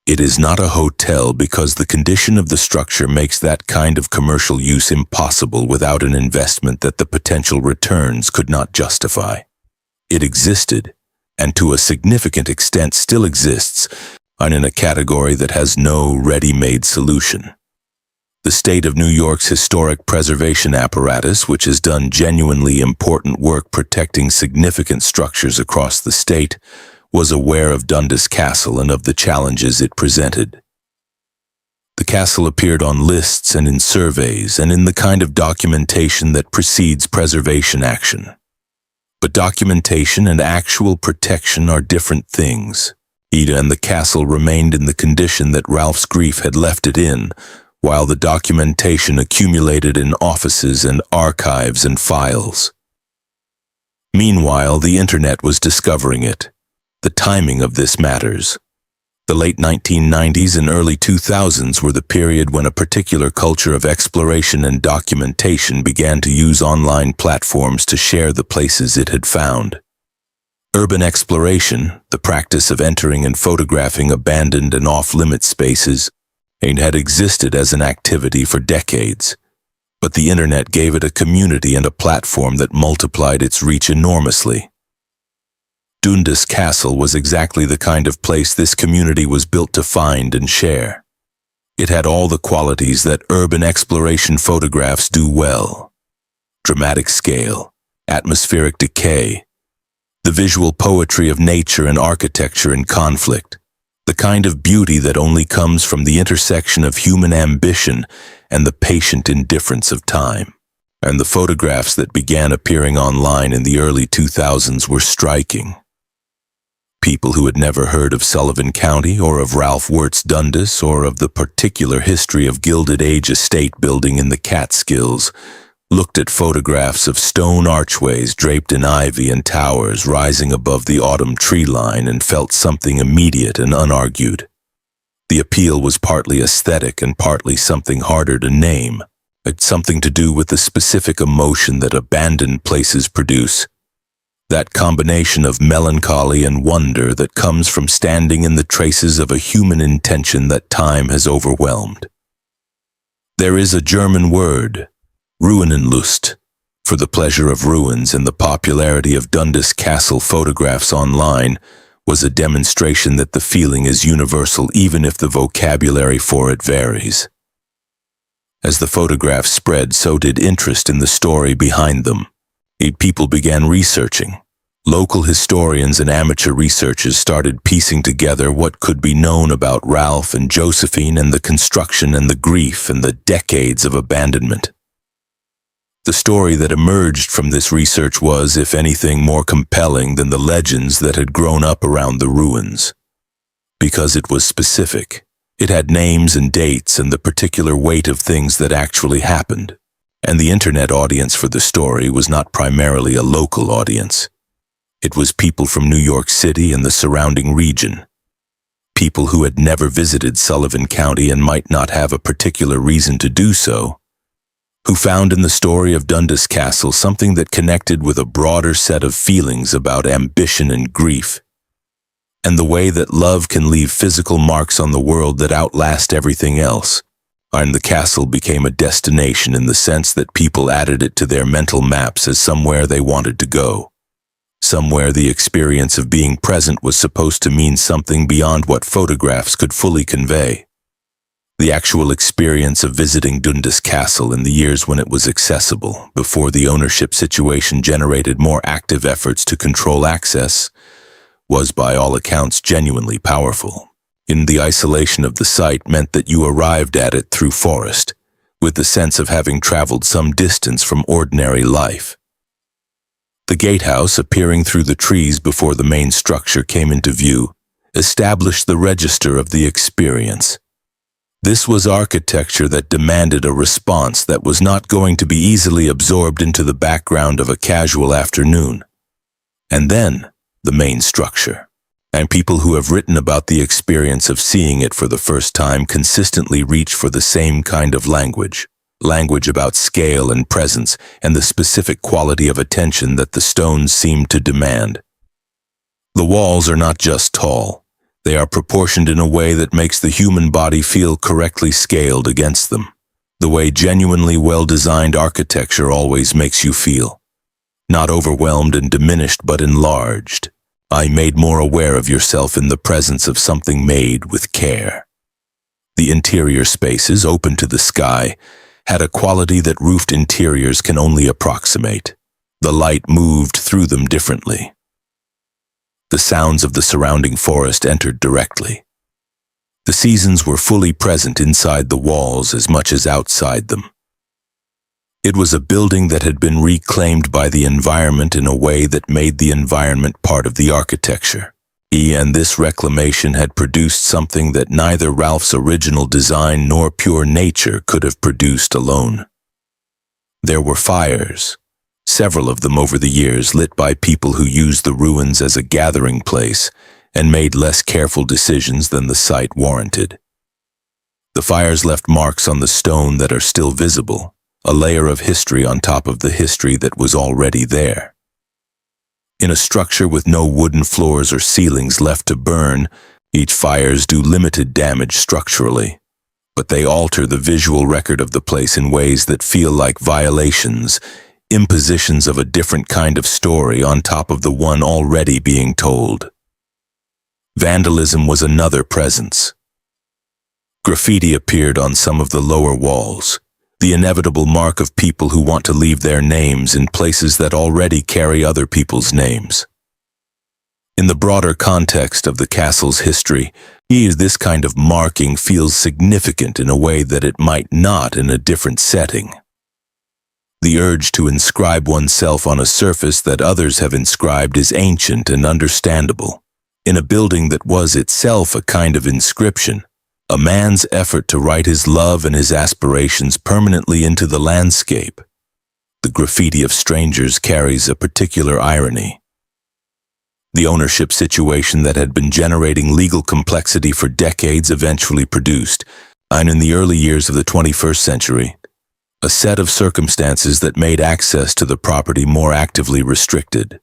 It is not a hotel because the condition of the structure makes that kind of commercial use impossible without an investment that the potential returns could not justify. It existed, and to a significant extent still exists, in a category that has no ready-made solution. The state of New York's historic preservation apparatus, which has done genuinely important work protecting significant structures across the state, was aware of Dundas Castle and of the challenges it presented. The castle appeared on lists and in surveys and in the kind of documentation that precedes preservation action. But documentation and actual protection are different things. Ida and the castle remained in the condition that Ralph's grief had left it in, while the documentation accumulated in offices and archives and files. Meanwhile, the internet was discovering it. The timing of this matters. The late 1990s and early 2000s were the period when a particular culture of exploration and documentation began to use online platforms to share the places it had found. Urban exploration, the practice of entering and photographing abandoned and off-limit spaces, had existed as an activity for decades, but the internet gave it a community and a platform that multiplied its reach enormously. Dundas Castle was exactly the kind of place this community was built to find and share. It had all the qualities that urban exploration photographs do well: dramatic scale, atmospheric decay, the visual poetry of nature and architecture in conflict, the kind of beauty that only comes from the intersection of human ambition and the patient indifference of time. And the photographs that began appearing online in the early 2000s were striking. People who had never heard of Sullivan County or of Ralph Wirt's Dundas or of the particular history of Gilded Age estate building in the Catskills looked at photographs of stone archways draped in ivy and towers rising above the autumn tree line and felt something immediate and unargued. The appeal was partly aesthetic and partly something harder to name. It's something to do with the specific emotion that abandoned places produce. That combination of melancholy and wonder that comes from standing in the traces of a human intention that time has overwhelmed. There is a German word, Ruinenlust, for the pleasure of ruins, and the popularity of Dundas Castle photographs online was a demonstration that the feeling is universal even if the vocabulary for it varies. As the photographs spread, so did interest in the story behind them. People began researching. Local historians and amateur researchers started piecing together what could be known about Ralph and Josephine and the construction and the grief and the decades of abandonment. The story that emerged from this research was, if anything, more compelling than the legends that had grown up around the ruins. Because it was specific. It had names and dates and the particular weight of things that actually happened. And the internet audience for the story was not primarily a local audience. It was people from New York City and the surrounding region. People who had never visited Sullivan County and might not have a particular reason to do so, who found in the story of Dundas Castle something that connected with a broader set of feelings about ambition and grief, and the way that love can leave physical marks on the world that outlast everything else. And the castle became a destination in the sense that people added it to their mental maps as somewhere they wanted to go. Somewhere the experience of being present was supposed to mean something beyond what photographs could fully convey. The actual experience of visiting Dundas Castle in the years when it was accessible, before the ownership situation generated more active efforts to control access, was by all accounts genuinely powerful. In the isolation of the site meant that you arrived at it through forest, with the sense of having traveled some distance from ordinary life. The gatehouse, appearing through the trees before the main structure came into view, established the register of the experience. This was architecture that demanded a response that was not going to be easily absorbed into the background of a casual afternoon. And then, the main structure. And people who have written about the experience of seeing it for the first time consistently reach for the same kind of language about scale and presence and the specific quality of attention that the stones seem to demand. The walls are not just tall. They are proportioned in a way that makes the human body feel correctly scaled against them, the way genuinely well-designed architecture always makes you feel. Not overwhelmed and diminished, but enlarged. Made more aware of yourself in the presence of something made with care. The interior spaces, open to the sky, had a quality that roofed interiors can only approximate. The light moved through them differently. The sounds of the surrounding forest entered directly. The seasons were fully present inside the walls as much as outside them. It was a building that had been reclaimed by the environment in a way that made the environment part of the architecture. And this reclamation had produced something that neither Ralph's original design nor pure nature could have produced alone. There were fires, several of them over the years, lit by people who used the ruins as a gathering place and made less careful decisions than the site warranted. The fires left marks on the stone that are still visible, a layer of history on top of the history that was already there. In a structure with no wooden floors or ceilings left to burn, each fires do limited damage structurally, but they alter the visual record of the place in ways that feel like violations, impositions of a different kind of story on top of the one already being told. Vandalism was another presence. Graffiti appeared on some of the lower walls, the inevitable mark of people who want to leave their names in places that already carry other people's names. In the broader context of the castle's history, this kind of marking feels significant in a way that it might not in a different setting. The urge to inscribe oneself on a surface that others have inscribed is ancient and understandable. In a building that was itself a kind of inscription, a man's effort to write his love and his aspirations permanently into the landscape. The graffiti of strangers carries a particular irony. The ownership situation that had been generating legal complexity for decades eventually produced, and in the early years of the 21st century, a set of circumstances that made access to the property more actively restricted.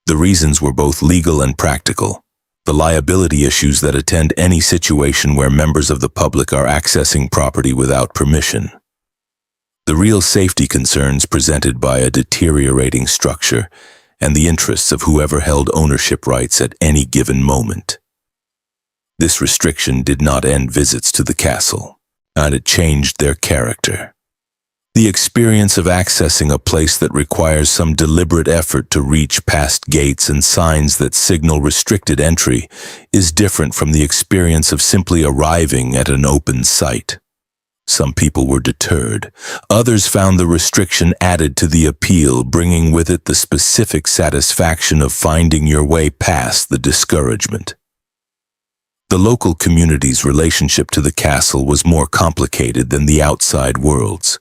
The reasons were both legal and practical. The liability issues that attend any situation where members of the public are accessing property without permission. The real safety concerns presented by a deteriorating structure and the interests of whoever held ownership rights at any given moment. This restriction did not end visits to the castle, and it changed their character. The experience of accessing a place that requires some deliberate effort to reach past gates and signs that signal restricted entry is different from the experience of simply arriving at an open site. Some people were deterred. Others found the restriction added to the appeal, bringing with it the specific satisfaction of finding your way past the discouragement. The local community's relationship to the castle was more complicated than the outside world's.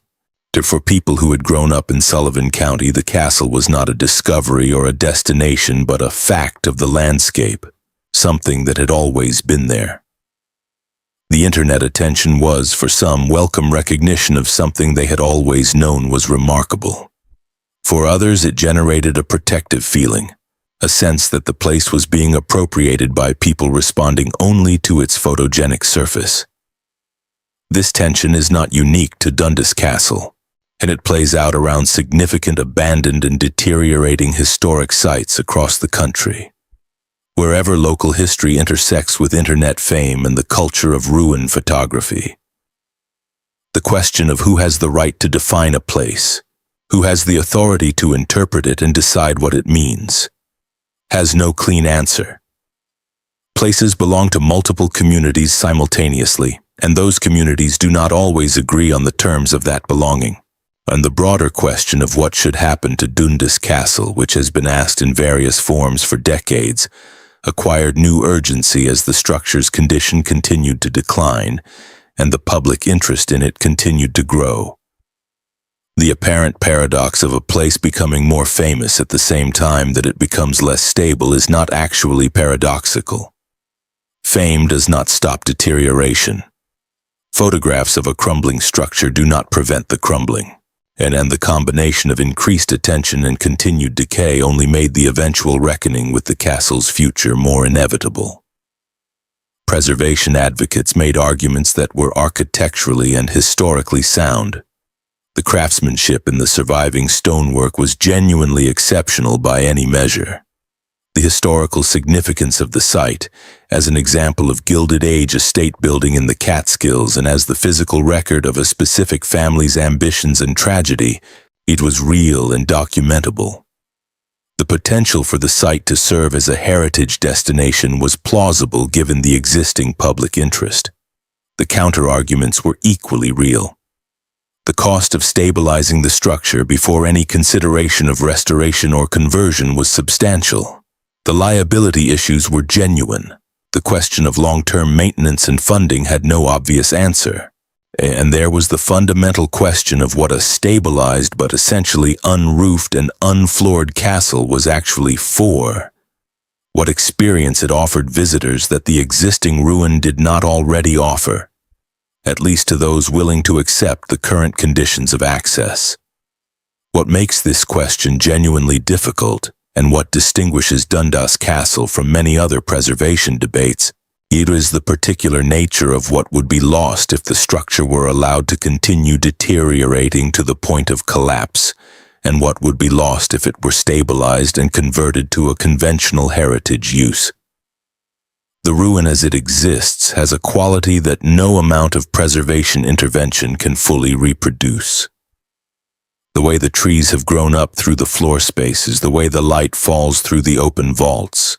For people who had grown up in Sullivan County, the castle was not a discovery or a destination, but a fact of the landscape, something that had always been there. The internet attention was, for some, welcome recognition of something they had always known was remarkable. For others, it generated a protective feeling, a sense that the place was being appropriated by people responding only to its photogenic surface. This tension is not unique to Dundas Castle, and it plays out around significant abandoned and deteriorating historic sites across the country. Wherever local history intersects with internet fame and the culture of ruin photography. The question of who has the right to define a place, who has the authority to interpret it and decide what it means, has no clean answer. Places belong to multiple communities simultaneously, and those communities do not always agree on the terms of that belonging. And the broader question of what should happen to Dundas Castle, which has been asked in various forms for decades, acquired new urgency as the structure's condition continued to decline, and the public interest in it continued to grow. The apparent paradox of a place becoming more famous at the same time that it becomes less stable is not actually paradoxical. Fame does not stop deterioration. Photographs of a crumbling structure do not prevent the crumbling. And the combination of increased attention and continued decay only made the eventual reckoning with the castle's future more inevitable. Preservation advocates made arguments that were architecturally and historically sound. The craftsmanship in the surviving stonework was genuinely exceptional by any measure. The historical significance of the site, as an example of Gilded Age estate building in the Catskills and as the physical record of a specific family's ambitions and tragedy, it was real and documentable. The potential for the site to serve as a heritage destination was plausible given the existing public interest. The counter-arguments were equally real. The cost of stabilizing the structure before any consideration of restoration or conversion was substantial. The liability issues were genuine. The question of long-term maintenance and funding had no obvious answer. And there was the fundamental question of what a stabilized but essentially unroofed and unfloored castle was actually for. What experience it offered visitors that the existing ruin did not already offer, at least to those willing to accept the current conditions of access. What makes this question genuinely difficult, and what distinguishes Dundas Castle from many other preservation debates, It is the particular nature of what would be lost if the structure were allowed to continue deteriorating to the point of collapse, and what would be lost if it were stabilized and converted to a conventional heritage use. The ruin as it exists has a quality that no amount of preservation intervention can fully reproduce. The way the trees have grown up through the floor spaces, the way the light falls through the open vaults,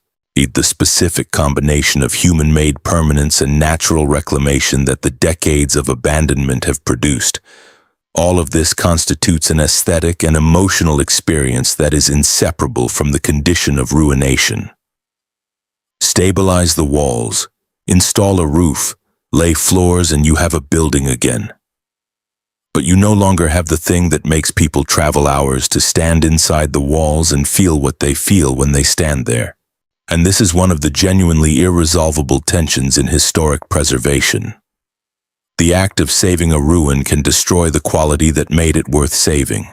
the specific combination of human-made permanence and natural reclamation that the decades of abandonment have produced. All of this constitutes an aesthetic and emotional experience that is inseparable from the condition of ruination. Stabilize the walls, install a roof, lay floors, and you have a building again. But you no longer have the thing that makes people travel hours to stand inside the walls and feel what they feel when they stand there. And this is one of the genuinely irresolvable tensions in historic preservation. The act of saving a ruin can destroy the quality that made it worth saving.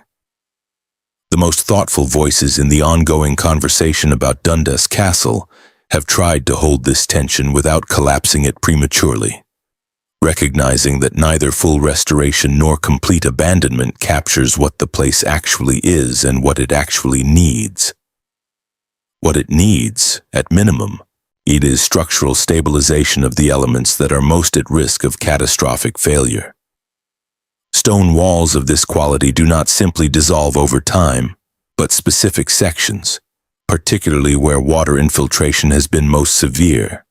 The most thoughtful voices in the ongoing conversation about Dundas Castle have tried to hold this tension without collapsing it prematurely, recognizing that neither full restoration nor complete abandonment captures what the place actually is and what it actually needs. What it needs, at minimum, it is structural stabilization of the elements that are most at risk of catastrophic failure. Stone walls of this quality do not simply dissolve over time, but specific sections, particularly where water infiltration has been most severe,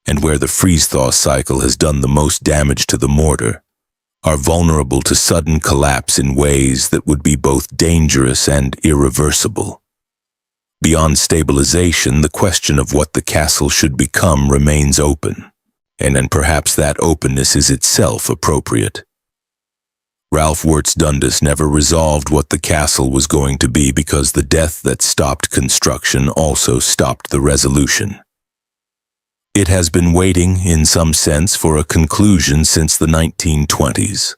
and where the freeze-thaw cycle has done the most damage to the mortar, are vulnerable to sudden collapse in ways that would be both dangerous and irreversible. Beyond stabilization, the question of what the castle should become remains open, and perhaps that openness is itself appropriate. Ralph Wirtz Dundas never resolved what the castle was going to be because the death that stopped construction also stopped the resolution. It has been waiting, in some sense, for a conclusion since the 1920s.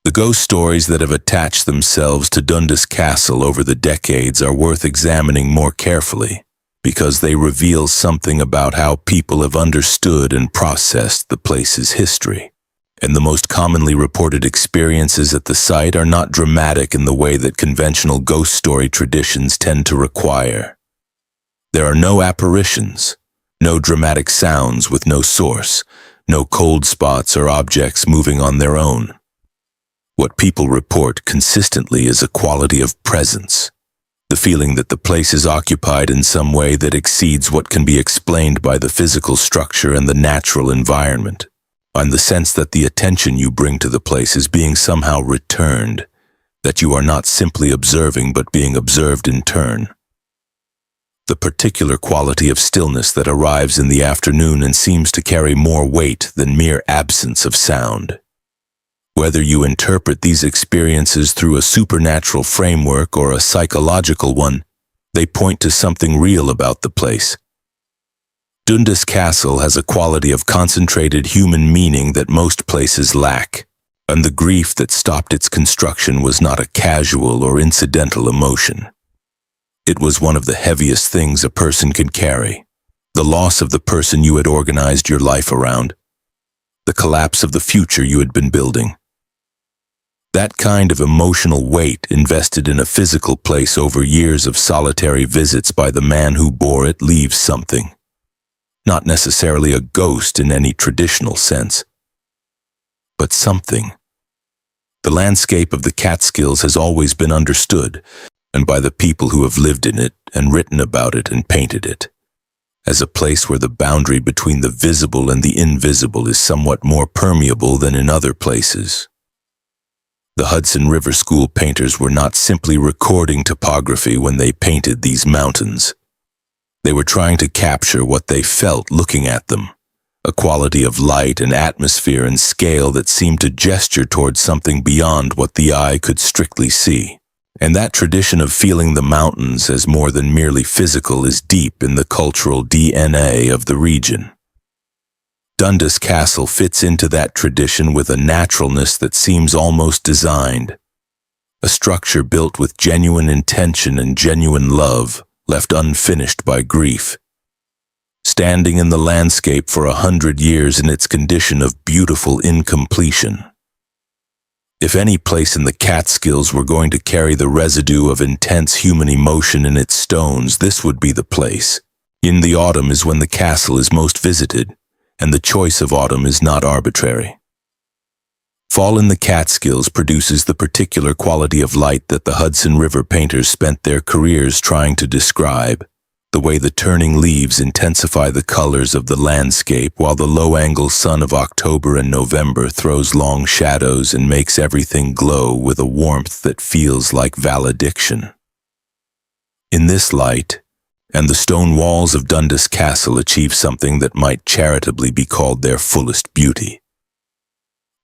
The ghost stories that have attached themselves to Dundas Castle over the decades are worth examining more carefully, because they reveal something about how people have understood and processed the place's history. And the most commonly reported experiences at the site are not dramatic in the way that conventional ghost story traditions tend to require. There are no apparitions, no dramatic sounds with no source, no cold spots or objects moving on their own. What people report consistently is a quality of presence, the feeling that the place is occupied in some way that exceeds what can be explained by the physical structure and the natural environment, and the sense that the attention you bring to the place is being somehow returned, that you are not simply observing but being observed in turn. The particular quality of stillness that arrives in the afternoon and seems to carry more weight than mere absence of sound. Whether you interpret these experiences through a supernatural framework or a psychological one, they point to something real about the place. Dundas Castle has a quality of concentrated human meaning that most places lack, and the grief that stopped its construction was not a casual or incidental emotion. It was one of the heaviest things a person can carry, the loss of the person you had organized your life around, the collapse of the future you had been building. That kind of emotional weight invested in a physical place over years of solitary visits by the man who bore it leaves something. Not necessarily a ghost in any traditional sense, but something. The landscape of the Catskills has always been understood, and by the people who have lived in it and written about it and painted it, as a place where the boundary between the visible and the invisible is somewhat more permeable than in other places. The Hudson River School painters were not simply recording topography when they painted these mountains. They were trying to capture what they felt looking at them, a quality of light and atmosphere and scale that seemed to gesture towards something beyond what the eye could strictly see. And that tradition of feeling the mountains as more than merely physical is deep in the cultural DNA of the region. Dundas Castle fits into that tradition with a naturalness that seems almost designed. A structure built with genuine intention and genuine love, left unfinished by grief. standing in the landscape for 100 years in its condition of beautiful incompletion. If any place in the Catskills were going to carry the residue of intense human emotion in its stones, this would be the place. In the autumn is when the castle is most visited, and the choice of autumn is not arbitrary. Fall in the Catskills produces the particular quality of light that the Hudson River painters spent their careers trying to describe, the way the turning leaves intensify the colors of the landscape while the low-angle sun of October and November throws long shadows and makes everything glow with a warmth that feels like valediction. In this light, and the stone walls of Dundas Castle achieve something that might charitably be called their fullest beauty.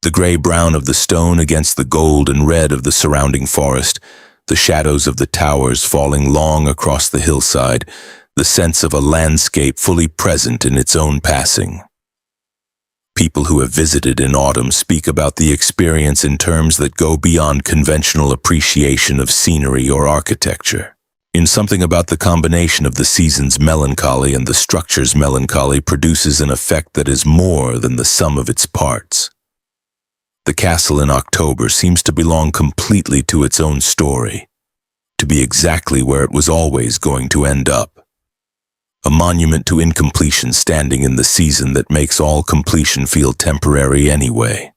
The gray-brown of the stone against the gold and red of the surrounding forest, the shadows of the towers falling long across the hillside, the sense of a landscape fully present in its own passing. People who have visited in autumn speak about the experience in terms that go beyond conventional appreciation of scenery or architecture. In something about the combination of the season's melancholy and the structure's melancholy produces an effect that is more than the sum of its parts. The castle in October seems to belong completely to its own story, to be exactly where it was always going to end up. A monument to incompletion standing in the season that makes all completion feel temporary anyway.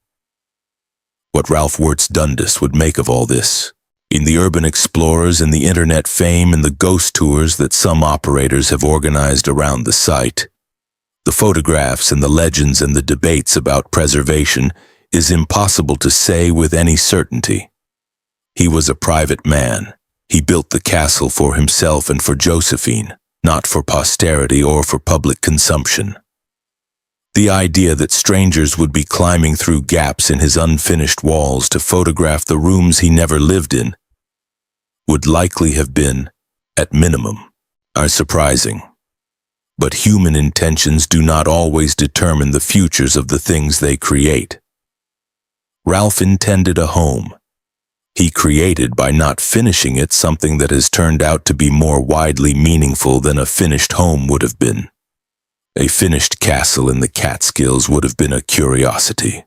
What Ralph Wirtz Dundas would make of all this, in the urban explorers and the internet fame and the ghost tours that some operators have organized around the site, the photographs and the legends and the debates about preservation, is impossible to say with any certainty. He was a private man. He built the castle for himself and for Josephine, not for posterity or for public consumption. The idea that strangers would be climbing through gaps in his unfinished walls to photograph the rooms he never lived in would likely have been, at minimum, surprising. But human intentions do not always determine the futures of the things they create. Ralph intended a home. He created, by not finishing it, something that has turned out to be more widely meaningful than a finished home would have been. A finished castle in the Catskills would have been a curiosity,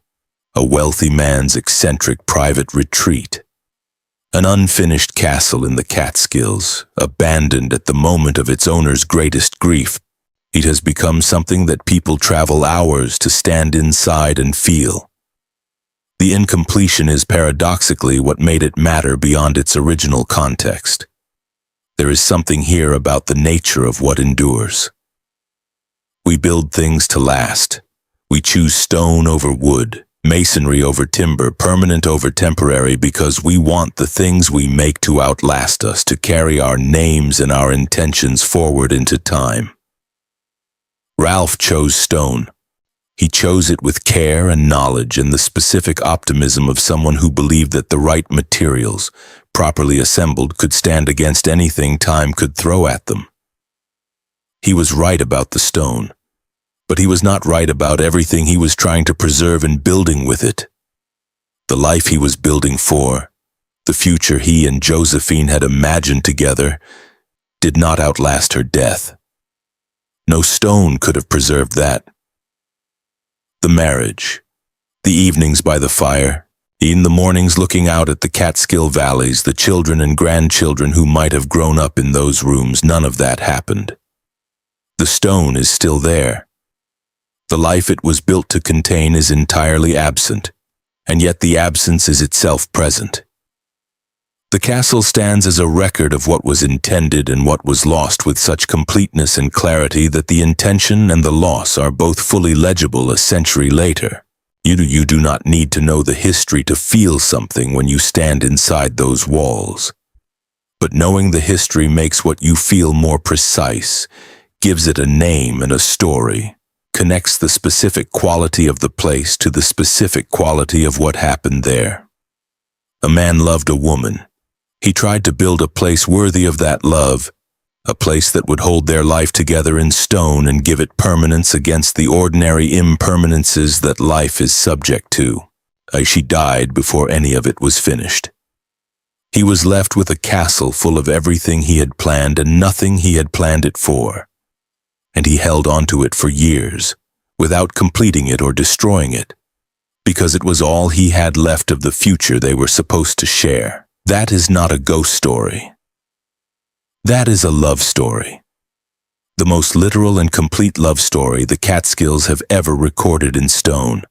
a wealthy man's eccentric private retreat. An unfinished castle in the Catskills, abandoned at the moment of its owner's greatest grief, it has become something that people travel hours to stand inside and feel. The incompletion is paradoxically what made it matter beyond its original context. There is something here about the nature of what endures. We build things to last. We choose stone over wood, masonry over timber, permanent over temporary, because we want the things we make to outlast us, to carry our names and our intentions forward into time. Ralph chose stone. He chose it with care and knowledge and the specific optimism of someone who believed that the right materials, properly assembled, could stand against anything time could throw at them. He was right about the stone, but he was not right about everything he was trying to preserve and building with it. The life he was building for, the future he and Josephine had imagined together, did not outlast her death. No stone could have preserved that. The marriage, the evenings by the fire, in the mornings looking out at the Catskill valleys, the children and grandchildren who might have grown up in those rooms, none of that happened. The stone is still there. The life it was built to contain is entirely absent, and yet the absence is itself present. The castle stands as a record of what was intended and what was lost with such completeness and clarity that the intention and the loss are both fully legible a century later. You do not need to know the history to feel something when you stand inside those walls. But knowing the history makes what you feel more precise, gives it a name and a story, connects the specific quality of the place to the specific quality of what happened there. A man loved a woman. He tried to build a place worthy of that love, a place that would hold their life together in stone and give it permanence against the ordinary impermanences that life is subject to. She died before any of it was finished. He was left with a castle full of everything he had planned and nothing he had planned it for. and he held onto it for years, without completing it or destroying it, because it was all he had left of the future they were supposed to share. That is not a ghost story. That is a love story. The most literal and complete love story the Catskills have ever recorded in stone.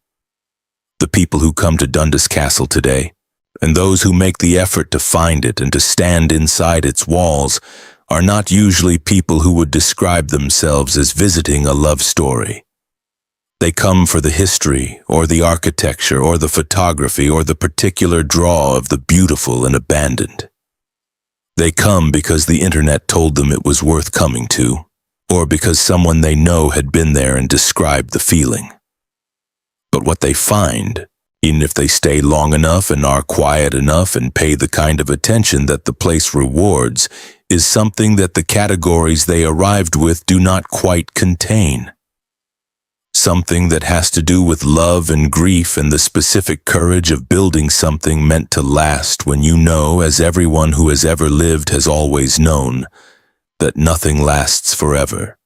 The people who come to Dundas Castle today, and those who make the effort to find it and to stand inside its walls, are not usually people who would describe themselves as visiting a love story. They come for the history, or the architecture, or the photography, or the particular draw of the beautiful and abandoned. They come because the internet told them it was worth coming to, or because someone they know had been there and described the feeling. But what they find, even if they stay long enough and are quiet enough and pay the kind of attention that the place rewards, is something that the categories they arrived with do not quite contain. Something that has to do with love and grief and the specific courage of building something meant to last when you know, as everyone who has ever lived has always known, that nothing lasts forever.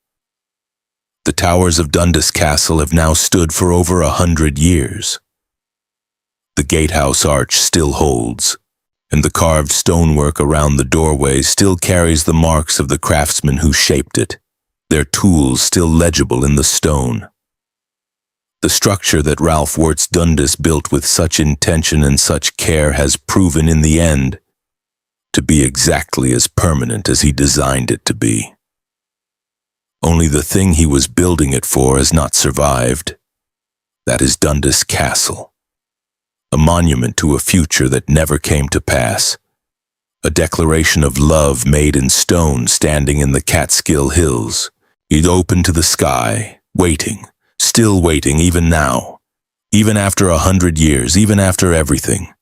The towers of Dundas Castle have now stood for over 100 years. The gatehouse arch still holds, and the carved stonework around the doorway still carries the marks of the craftsmen who shaped it, their tools still legible in the stone. The structure that Ralph Wirtz Dundas built with such intention and such care has proven in the end to be exactly as permanent as he designed it to be. Only the thing he was building it for has not survived. That is Dundas Castle, a monument to a future that never came to pass, a declaration of love made in stone standing in the Catskill Hills. It opened to the sky, waiting, still waiting even now, even after 100 years, even after everything.